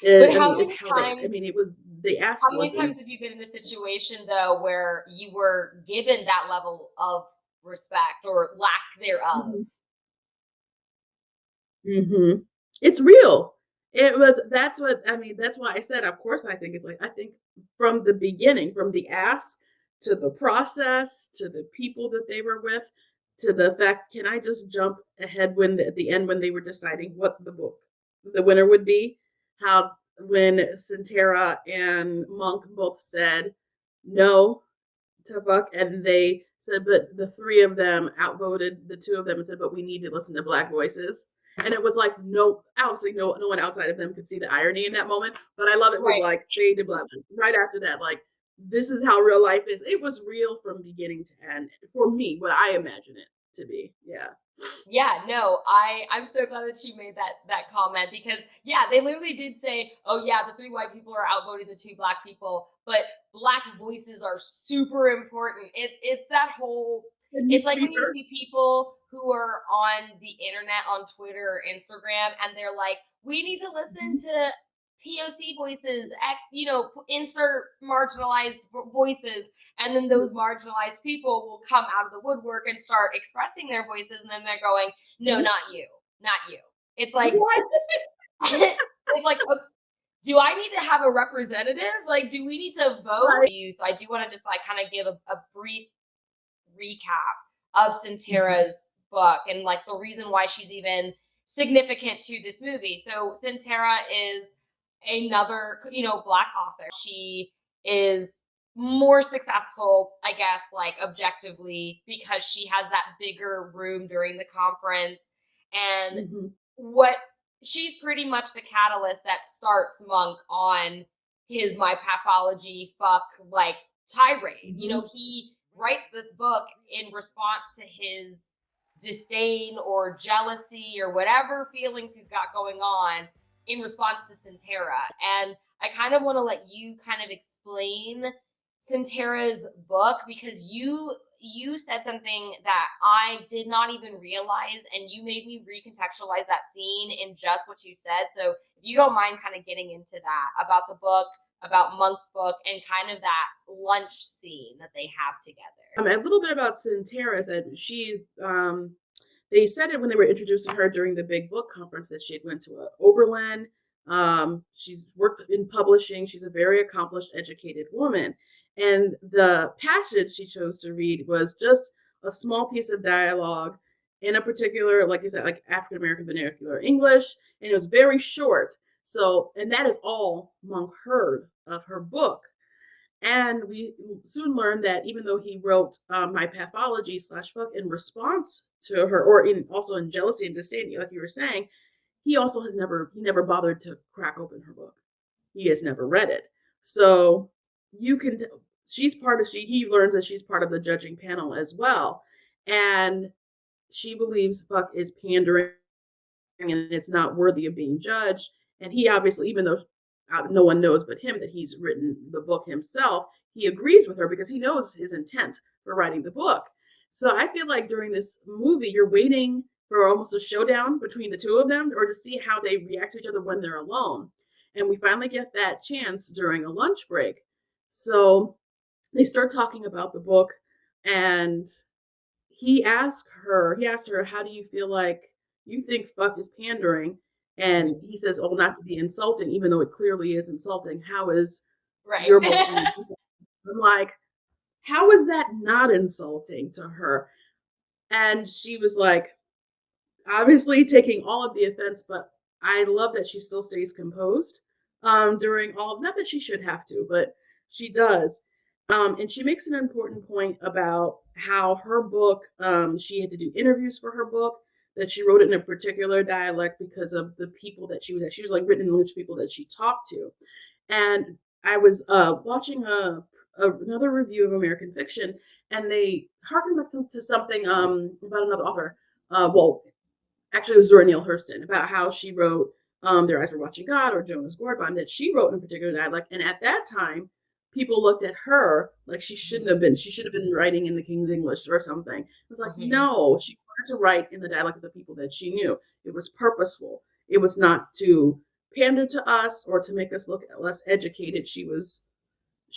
But I how mean, is many how they. I times mean, it was the how ask many was it times was. have you been in a situation though where you were given that level of respect or lack thereof? Mhm. Mhm. It's real. It was that's what I mean, that's why I said, of course, I think it's like I think from the beginning, from the ask to the process, to the people that they were with, to the fact, can I just jump ahead when at the end when they were deciding what the winner would be? How when Sintera and Monk both said no to fuck, and they said, but the three of them outvoted the two of them and said, but we need to listen to Black voices. And it was like, no, obviously, no one outside of them could see the irony in that moment. But I love it was Right. like fade to black right after that. Like, this is how real life is. It was real from beginning to end for me, what I imagine it to be. Yeah. Yeah, no, I'm so glad that you made that comment because yeah, they literally did say, "Oh yeah, the three white people are outvoting the two black people, but black voices are super important." It's that whole Can you it's like be when you heard? see people who are on the internet on Twitter or Instagram and they're like, "We need to listen to POC voices, insert marginalized voices." And then those marginalized people will come out of the woodwork and start expressing their voices. And then they're going, no, Mhm. not you, not you. It's like, What? it's like, do I need to have a representative? Like, do we need to vote? Right. So I do want to just like kind of give a brief recap of Mhm. Sintera's book and like the reason why she's even significant to this movie. So Sintera is another, black author. She is more successful, I guess, like objectively because she has that bigger room during the conference and Mhm. what she's pretty much the catalyst that starts Monk on his my pathology fuck like tirade. Mhm. He writes this book in response to his disdain or jealousy or whatever feelings he's got going on in response to Sintera. And I kind of want to let you kind of explain Sintera's book because you said something that I did not even realize and you made me recontextualize that scene in just what you said. So if you don't mind kind of getting into that about the book, about Monk's book and kind of that lunch scene that they have together. A little bit about Sintera is that they said it when they were introducing her during the big book conference that she had went to Oberlin. She's worked in publishing. She's a very accomplished, educated woman. And the passage she chose to read was just a small piece of dialogue in a particular, like you said, like African American vernacular English. And it was very short. So, and that is all Monk heard of her book. And we soon learned that even though he wrote My Pathology slash Fuck in response to her, or also in jealousy and disdain, like you were saying, he never bothered to crack open her book. He has never read it. So you can, he learns that she's part of the judging panel as well. And she believes fuck is pandering and it's not worthy of being judged. And he obviously, even though no one knows but him that he's written the book himself, he agrees with her because he knows his intent for writing the book. So I feel like during this movie, you're waiting for almost a showdown between the two of them or to see how they react to each other when they're alone. And we finally get that chance during a lunch break. So they start talking about the book, and he asked her, how do you feel like you think fuck is pandering? And he says, oh, not to be insulting, even though it clearly is insulting. How is Right. your book being insulting? I'm like, how is that not insulting to her? And she was like, obviously taking all of the offense, but I love that she still stays composed during all of, not that she should have to, but she does. And she makes an important point about how her book, she had to do interviews for her book, that she wrote it in a particular dialect because of the people that she was at. She was like written English people that she talked to. And I was watching another review of American Fiction, and they harkened back to something about another author. Well, actually, it was Zora Neale Hurston, about how she wrote Their Eyes Were Watching God, or Jonas Gordon, that she wrote in a particular dialect. And at that time, people looked at her like she shouldn't have been. She should have been writing in the King's English or something. It was like, no, she wanted to write in the dialect of the people that she knew. It was purposeful. It was not to pander to us or to make us look less educated. She was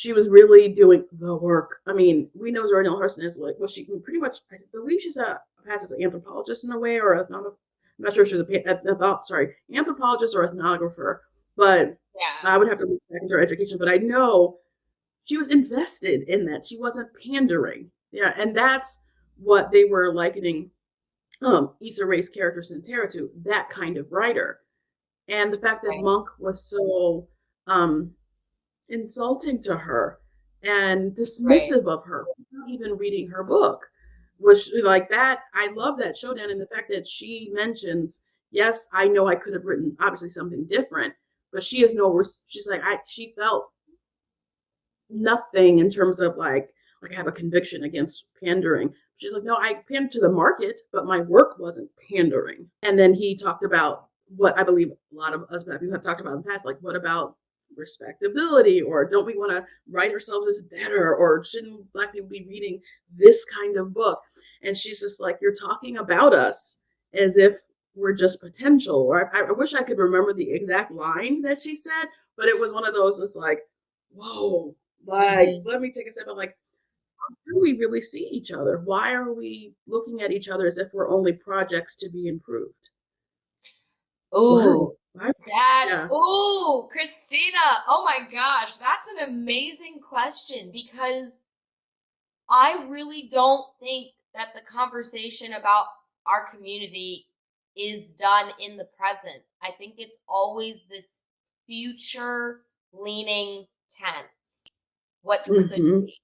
really doing the work. I mean, we know Zora Neale Hurston is like, well, she can pretty much, I believe she's a past as an anthropologist in a way, or I'm not sure if she's anthropologist or ethnographer, but Yeah. I would have to look back into her education. But I know she was invested in that. She wasn't pandering. Yeah, and that's what they were likening Issa Rae's character Sintera to, that kind of writer. And the fact that Right. Monk was so insulting to her and Right. dismissive of her without even reading her book was like that. I love that showdown, and the fact that she mentions, yes, I know I could have written obviously something different, but she has no, she's like, she felt nothing in terms of like I have a conviction against pandering. She's like, no, I pandered to the market, but my work wasn't pandering. And then he talked about what I believe a lot of us Black people have talked about in the past, like what about respectability, or don't we want to write ourselves as better, or shouldn't Black people be reading this kind of book? And she's just like, you're talking about us as if we're just potential. Or I wish I could remember the exact line that she said, but it was one of those that's like, whoa, like, let me take a step. I'm like, how do we really see each other? Why are we looking at each other as if we're only projects to be improved? Ooh, Why? Yeah. ooh, Christina. Oh my gosh, that's an amazing question, because I really don't think that the conversation about our community is done in the present. I think it's always this future leaning tense. What could Mm-hmm. be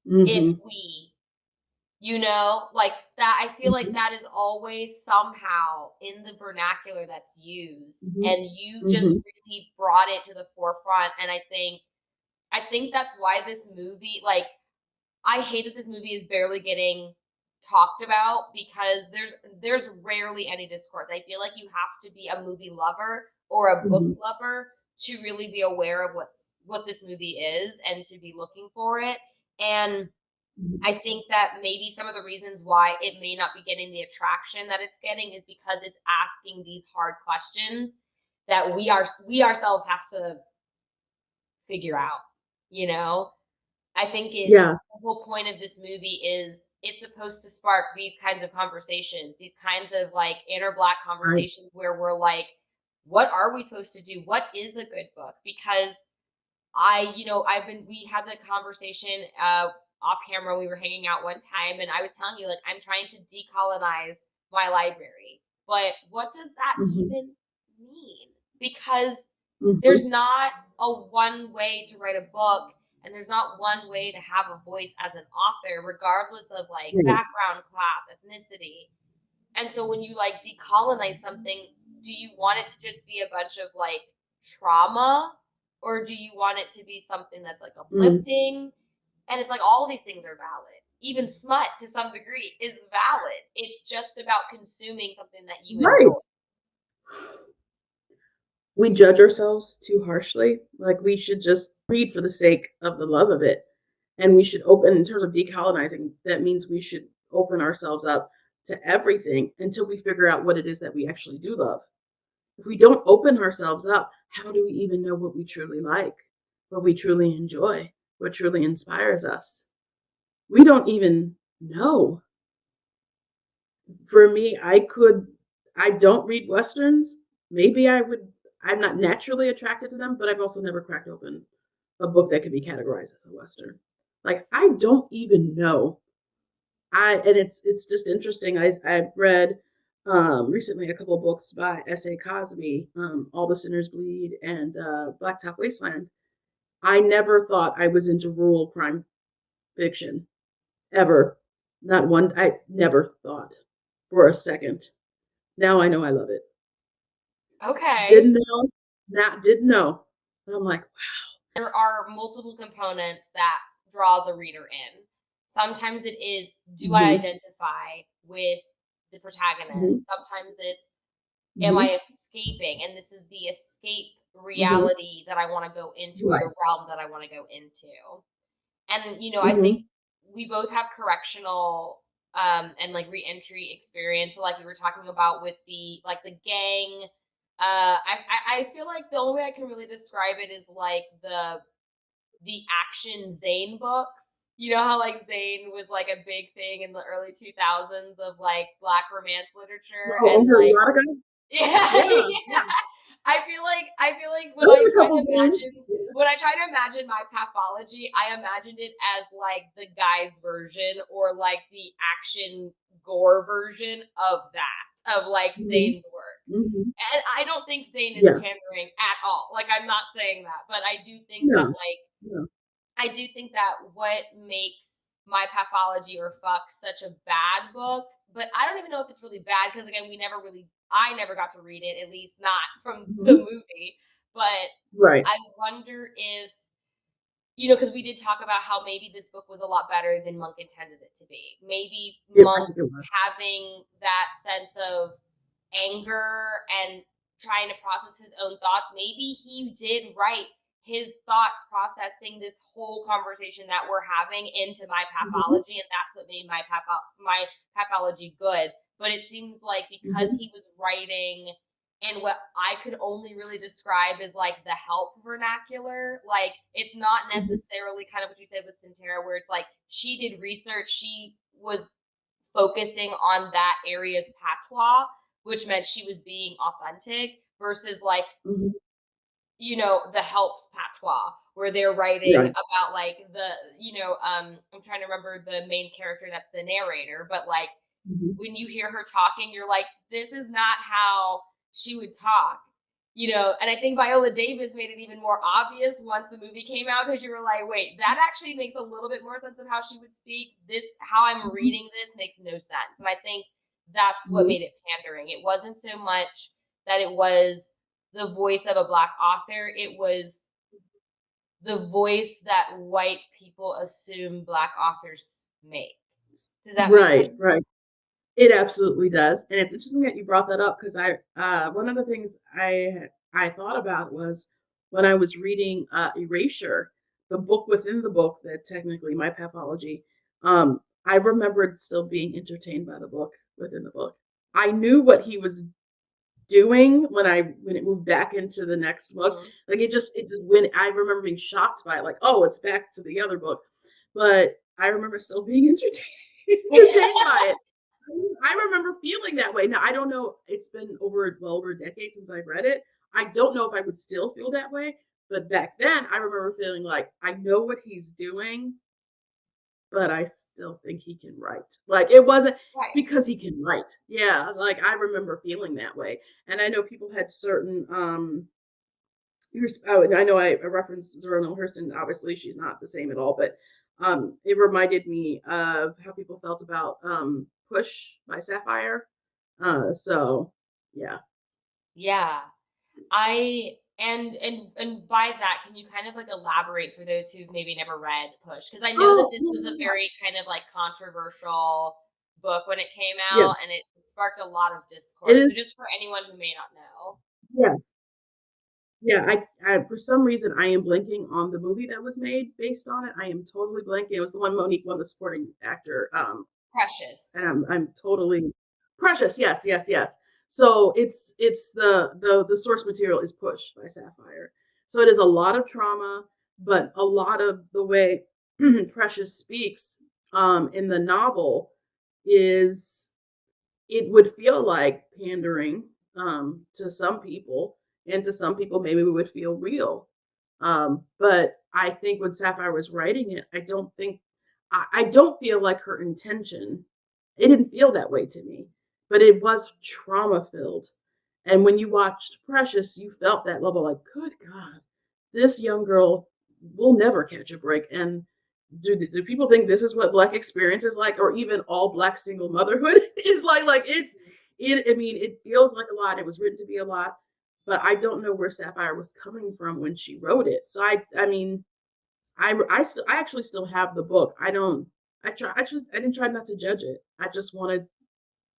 if Mm-hmm. we, like that? I feel like that is always somehow in the vernacular that's used, Mm-hmm. and you just Mm-hmm. really brought it to the forefront. And I think that's why this movie, like, I hate that this movie is barely getting talked about, because there's rarely any discourse. I feel like you have to be a movie lover or a book Mm-hmm. lover to really be aware of what this movie is and to be looking for it. And I think that maybe some of the reasons why it may not be getting the attraction that it's getting is because it's asking these hard questions that we ourselves have to figure out, you know? I think Yeah. the whole point of this movie is it's supposed to spark these kinds of conversations, these kinds of like inner Black Right. conversations where we're like, what are we supposed to do? What is a good book? Because we had the conversation off camera. We were hanging out one time, and I was telling you, like, I'm trying to decolonize my library. But what does that Mm-hmm. even mean? Because Mm-hmm. there's not a one way to write a book, and there's not one way to have a voice as an author, regardless of like Right. background, class, ethnicity. And so when you like decolonize something, do you want it to just be a bunch of like trauma, or do you want it to be something that's like Mm. uplifting? And it's like all these things are valid. Even smut to some degree is valid. It's just about consuming something that you Right. enjoy. We judge ourselves too harshly. Like we should just read for the sake of the love of it. And we should open, in terms of decolonizing, that means we should open ourselves up to everything until we figure out what it is that we actually do love. If we don't open ourselves up, how do we even know what we truly like? what we truly enjoy, what truly inspires us. We don't even know. For me, I don't read Westerns. Maybe I'm not naturally attracted to them, but I've also never cracked open a book that could be categorized as a Western. Like, I don't even know. And it's just interesting. I've read recently a couple of books by S.A. Cosby, All the Sinners Bleed and Blacktop Wasteland. I never thought I was into rural crime fiction ever. Not one. I never thought for a second. Now I know I love it. Okay. Didn't know. Not didn't know. And I'm like, There are multiple components that draws a reader in. Sometimes it is, do I mhm, identify with the protagonist? mhm, Sometimes it's, am mhm, I escaping? And this is the escape mhm. reality that I want to go into, or Right. the realm that I want to go into. And I think Mhm, we both have correctional and like reentry experience. So like we were talking about with the gang. I feel like the only way I can really describe it is like the action Zane books. You know how like Zane was like a big thing in the early 2000s of like black romance literature, oh, and over like erotica? yeah, Yeah, yeah. yeah. I feel like There's a couple things. Yeah. when I try to imagine my pathology, I imagined it as like the guy's version, or like the action gore version of that, of like Mhm, Zane's work. mhm. And I don't think Zane is Yeah. pandering at all. Like, I'm not saying that, but I do think that No, like no. I do think that what makes My Pathology or Fuck such a bad book, but I don't even know if it's really bad because again, I never got to read it, at least not from the Mhm. movie. But Right. I wonder if, because we did talk about how maybe this book was a lot better than Monk intended it to be. Maybe I Monk think it was. having that sense of anger and trying to process his own thoughts, maybe he did write his thoughts processing this whole conversation that we're having into My Mhm, Pathology, and that's what made My Pathology good. But it seems like because mhm, he was writing in what I could only really describe as like the help vernacular. Like, it's not mhm, necessarily kind of what you said with Sintera, where it's like she did research, she was focusing on that area's patois, which meant she was being authentic, versus like, mhm. the help's patois, where they're writing Right. about like I'm trying to remember the main character that's the narrator, but like Mhm, when you hear her talking, you're like, this is not how she would talk. And I think Viola Davis made it even more obvious once the movie came out, because you were like, wait, that actually makes a little bit more sense of how she would speak. This, how I'm mhm, reading this, makes no sense. And I think that's what mhm. made it pandering. It wasn't so much that it was the voice of a black author, it was the voice that white people assume black authors make. Does that make Right, sense? right. It absolutely does, and it's interesting that you brought that up because one of the things I thought about was when I was reading, Erasure, the book within the book that technically My Pathology, I remembered still being entertained by the book within the book. I knew what he was doing when it moved back into the next book. Mhm. Like, it just when I remember being shocked by it, like, "Oh, it's back to the other book." But I remember still being entertained entertained by it. I remember feeling that way. Now, I don't know, it's been over a decade since I've read it. I don't know if I would still feel that way, but back then, I remember feeling like, "I know what he's doing, but I still think he can write." Like, it wasn't Right. because he can write. Yeah, like, I remember feeling that way, and I know people had certain, and I know I referenced Zora Neale Hurston, obviously, she's not the same at all, but, it reminded me of how people felt about, Push by Sapphire. So, yeah. Yeah. I and by that, can you kind of like elaborate for those who've maybe never read Push? Because I know that Oh, this yeah, was a yeah, very kind of like controversial book when it came yeah. out, and it sparked a lot of It discourse. So is just for anyone who may not know. yes. Yeah, I for some reason, I am blanking on the movie that was made based on it. I am totally blanking. It was the one Monique won the supporting actor, Precious. and I'm totally Precious, yes, yes, yes. So it's the source material is Push by Sapphire. So it is a lot of trauma. but a lot of the way Precious speaks in the novel is it would feel like pandering to some people, and to some people maybe it would feel real. But I think when Sapphire was writing it, I don't feel like her intention. It didn't feel that way to me, but it was trauma filled. And when you watched Precious, you felt that level like, good God, this young girl will never catch a break. And do people think this is what Black experience is like, or even all Black single motherhood is like? Like I mean, it feels like a lot. It was written to be a lot, but I don't know where Sapphire was coming from when she wrote it. So I mean, I actually still have the book. I don't. I didn't try not to judge it. I just wanted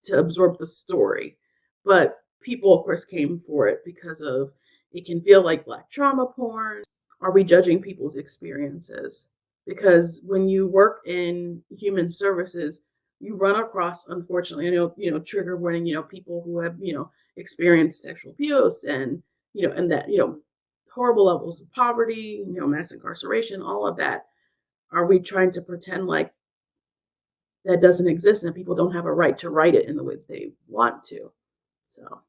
to absorb the story. But people, of course, came for it because of it can feel like Black trauma porn. Are we judging people's experiences? Because when you work in human services, you run across, unfortunately, trigger warning, people who have, experienced sexual abuse and, and that, horrible levels of poverty, mass incarceration, all of that. Are we trying to pretend like that doesn't exist and that people don't have a right to write it in the way that they want to? So,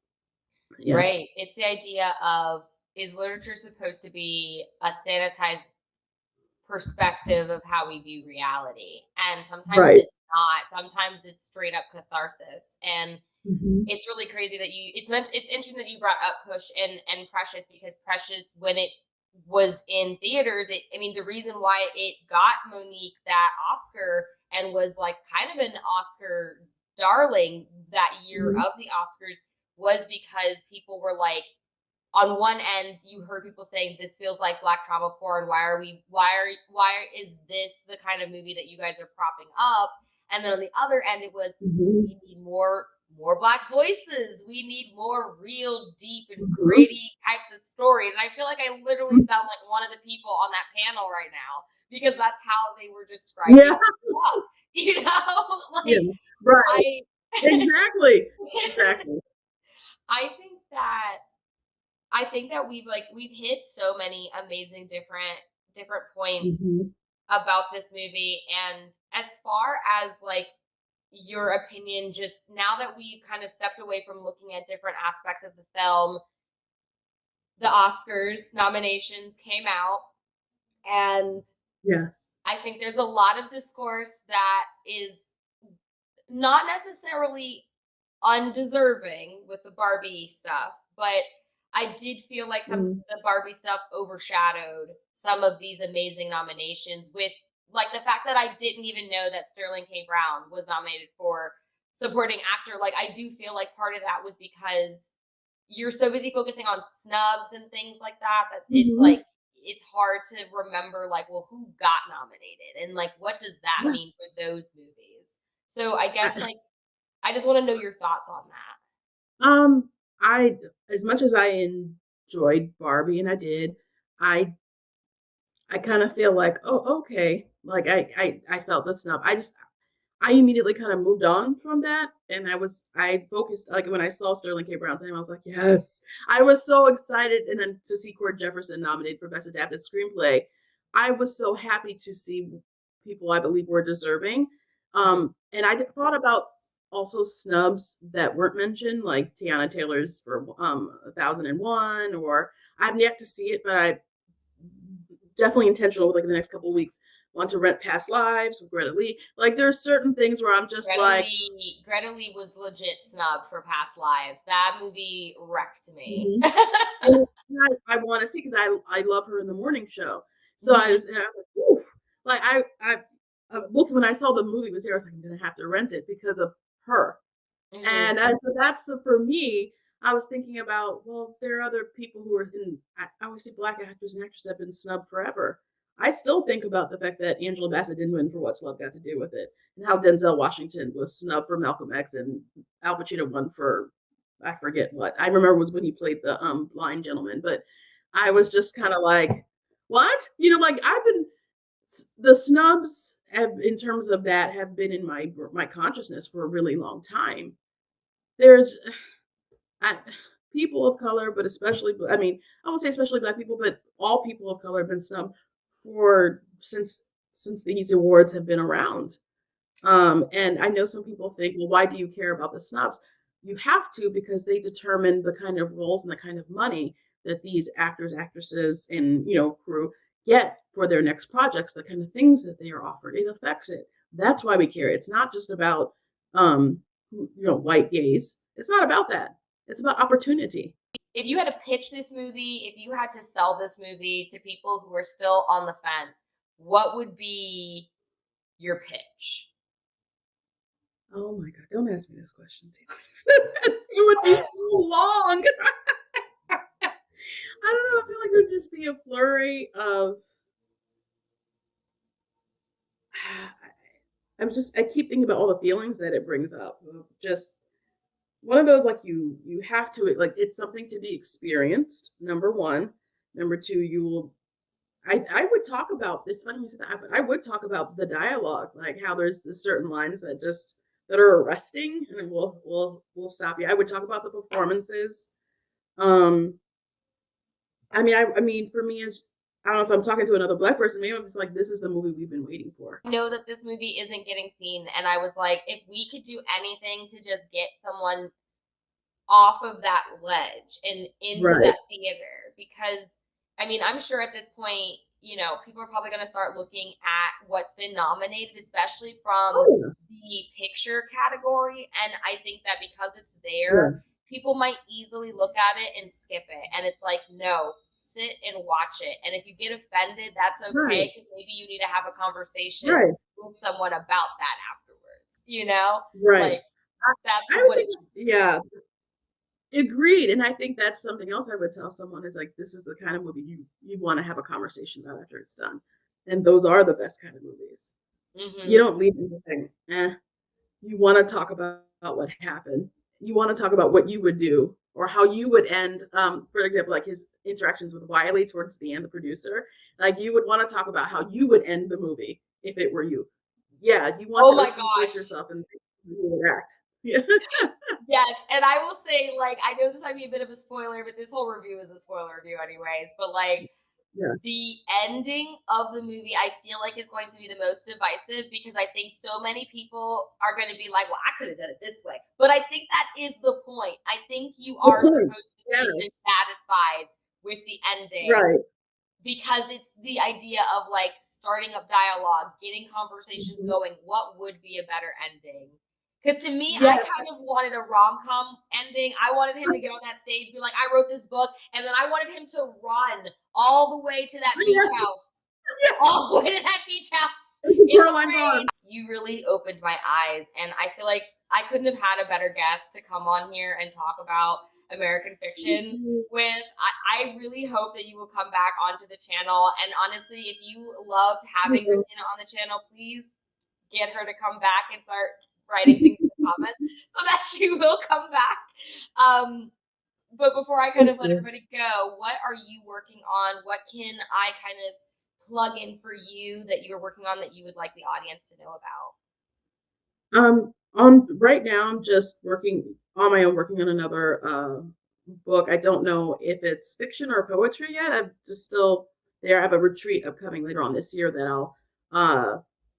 yeah. Right. It's the idea of, is literature supposed to be a sanitized perspective of how we view reality? And sometimes Right. it's not. Sometimes it's straight up catharsis. And Mhm. it's really crazy that it's interesting that you brought up Push and Precious, because Precious, when it was in theaters, I mean, the reason why it got Monique that Oscar and was like kind of an Oscar darling that year Mhm. of the Oscars was because people were like, on one end, you heard people saying this feels like Black trauma porn. Why is this the kind of movie that you guys are propping up? And then on the other end, it was, Mhm. we need more Black voices. We need more real, deep, and Mhm. gritty types of stories. And I feel like I literally sound like one of the people on that panel right now, because that's how they were describing Yeah. stuff. Yeah. Like Right. I Exactly. Exactly. I think that we've hit so many amazing different points Mhm. about this movie. And as far as like your opinion, just now that we've kind of stepped away from looking at different aspects of the film, the Oscars nominations came out, and Yes. I think there's a lot of discourse that is not necessarily undeserving with the Barbie stuff, but I did feel like some of Mhm. the Barbie stuff overshadowed some of these amazing nominations, with like the fact that I didn't even know that Sterling K. Brown was nominated for supporting actor. Like I do feel like part of that was because you're so busy focusing on snubs and things like that that it's like Mhm. it's hard to remember, like, well, who got nominated and like what does that Yes. mean for those movies. So I guess I like I just want to know your thoughts on that. um, I as much as I enjoyed Barbie, and I did, I I kind of feel like, oh, okay. Like I felt the snub. I immediately kind of moved on from that, and I focused like when I saw Sterling K. Brown's name, I was like, yes. I was so excited, and then to see Cord Jefferson nominated for Best Adapted Screenplay, I was so happy to see people I believe were deserving. Mhm. And thought about also snubs that weren't mentioned, like Tiana Taylor's for 1001, or I've yet to see it, but I definitely intentional with like the next couple of weeks. Want to rent Past Lives with Greta Lee. Like there's certain things where I'm just like, Greta Lee was legit snubbed for Past Lives. That movie wrecked me. mhm. And I want to see because I love her in the morning show. So Mhm, I was like, oof. Like I looked when I saw the movie was there. I was like, I'm gonna have to rent it because of her. mhm. And so that's so for me. I was thinking about, well, there are other people who are in. I always see Black actors and actresses have been snubbed forever. I still think about the fact that Angela Bassett didn't win for What's Love Got to Do with It, and how Denzel Washington was snubbed for Malcolm X, and Al Pacino won for I forget what. I remember was when he played the blind gentleman, but I was just kind of like, what? Like I've been the snubs have in terms of that have been in my consciousness for a really long time. There's I, people of color, but especially, I mean, I won't say especially Black people, but all people of color have been snubbed for since these awards have been around. And I know some people think, well, why do you care about the snubs? You have to, because they determine the kind of roles and the kind of money that these actors, actresses, and crew get for their next projects, the kind of things that they are offered. It affects it. That's why we care. It's not just about white gaze. It's not about that. It's about opportunity. If you had to pitch this movie, if you had to sell this movie to people who are still on the fence, what would be your pitch? Oh my God, don't ask me this question, Taylor. It would be so long. I don't know. I feel like it would just be a flurry of. I keep thinking about all the feelings that it brings up. Just one of those, like you have to, like, it's something to be experienced. Number one. Number two, I would talk about, it's funny you said that, but I would talk about the dialogue, like how there's certain lines that are arresting, and we'll stop you. I would talk about the performances. I mean, for me, I don't know if I'm talking to another Black person. Maybe I'm just like, this is the movie we've been waiting for. I know that this movie isn't getting seen, and I was like, if we could do anything to just get someone off of that ledge and into Right. that theater, because I mean, I'm sure at this point, people are probably going to start looking at what's been nominated, especially from Oh, yeah. the picture category. And I think that because it's there, people might easily look at it and skip it. And it's like, no, sit and watch it. And if you get offended, that's okay, Right. because maybe you need to have a conversation Right. with someone about that afterwards, Right. Like, that's I would what think, it yeah, agreed. And I think that's something else I would tell someone is like, this is the kind of movie you want to have a conversation about after it's done. And those are the best kind of movies. You don't leave them just saying, You want to talk about what happened. You want to talk about what you would do or how you would end. For example, like his interactions with Wiley towards the end, the producer. Like you would want to talk about how you would end the movie if it were you. Yeah, you want Oh to my insert gosh. yourself in how you would act. Yeah. Yes, and I will say, like, I know this might be a bit of a spoiler, but this whole review is a spoiler review anyways, but, like, Yeah. the ending of the movie, I feel like is going to be the most divisive, because I think so many people are going to be like, well, I could have done it this way. But I think that is the point. I think you Good are point. supposed to Yes. be dissatisfied with the ending, Right. because it's the idea of, like, starting up dialogue, getting conversations Mhm. going. What would be a better ending? Because to me, I Yes. kind of wanted a rom-com ending. I wanted him to get on that stage, be like, I wrote this book, and then I wanted him to run all the way to that beach Yes. house. Yes. All the way to that beach house. It's in the Caroline's rain. Arms. You really opened my eyes, and I feel like I couldn't have had a better guest to come on here and talk about American Fiction with. I really hope that you will come back onto the channel. And honestly, if you loved having Mhm. Christina on the channel, please get her to come back and start writing things in the comments so that she will come back. But before I kind of let everybody go, what are you working on? What can I kind of plug in for you that you're working on that you would like the audience to know about? Right now I'm just working on my own, working on another book. I don't know if it's fiction or poetry yet. I'm just still there. I have a retreat upcoming later on this year that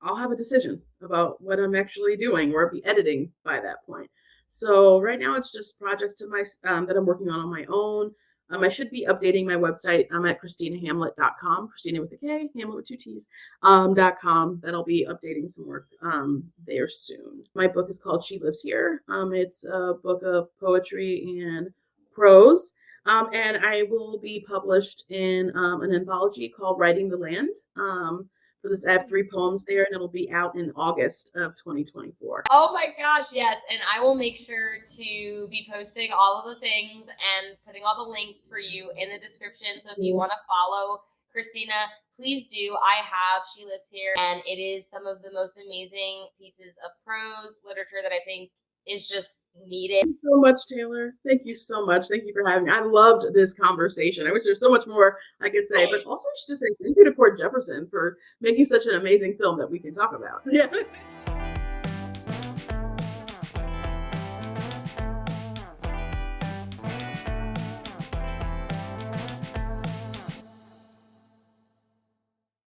I'll have a decision about what I'm actually doing, or be editing by that point. So right now it's just projects that I'm working on my own. I should be updating my website. I'm at ChristinaHamlet.com, Christina with a K, Hamlet with two T's, .com. That'll be updating some work there soon. My book is called She Lives Here. It's a book of poetry and prose. And I will be published in an anthology called Writing the Land. For this, I have 3 poems there, and it'll be out in August of 2024. Oh my gosh, yes. And I will make sure to be posting all of the things and putting all the links for you in the description. So if you want to follow Christina, please do. I have She Lives Here, and it is some of the most amazing pieces of prose literature that I think is just needed. Thank you so much, Taylor. Thank you so much. Thank you for having me. I loved this conversation. I wish there's so much more I could say, but also I should just say thank you to Port Jefferson for making such an amazing film that we can talk about. Yeah.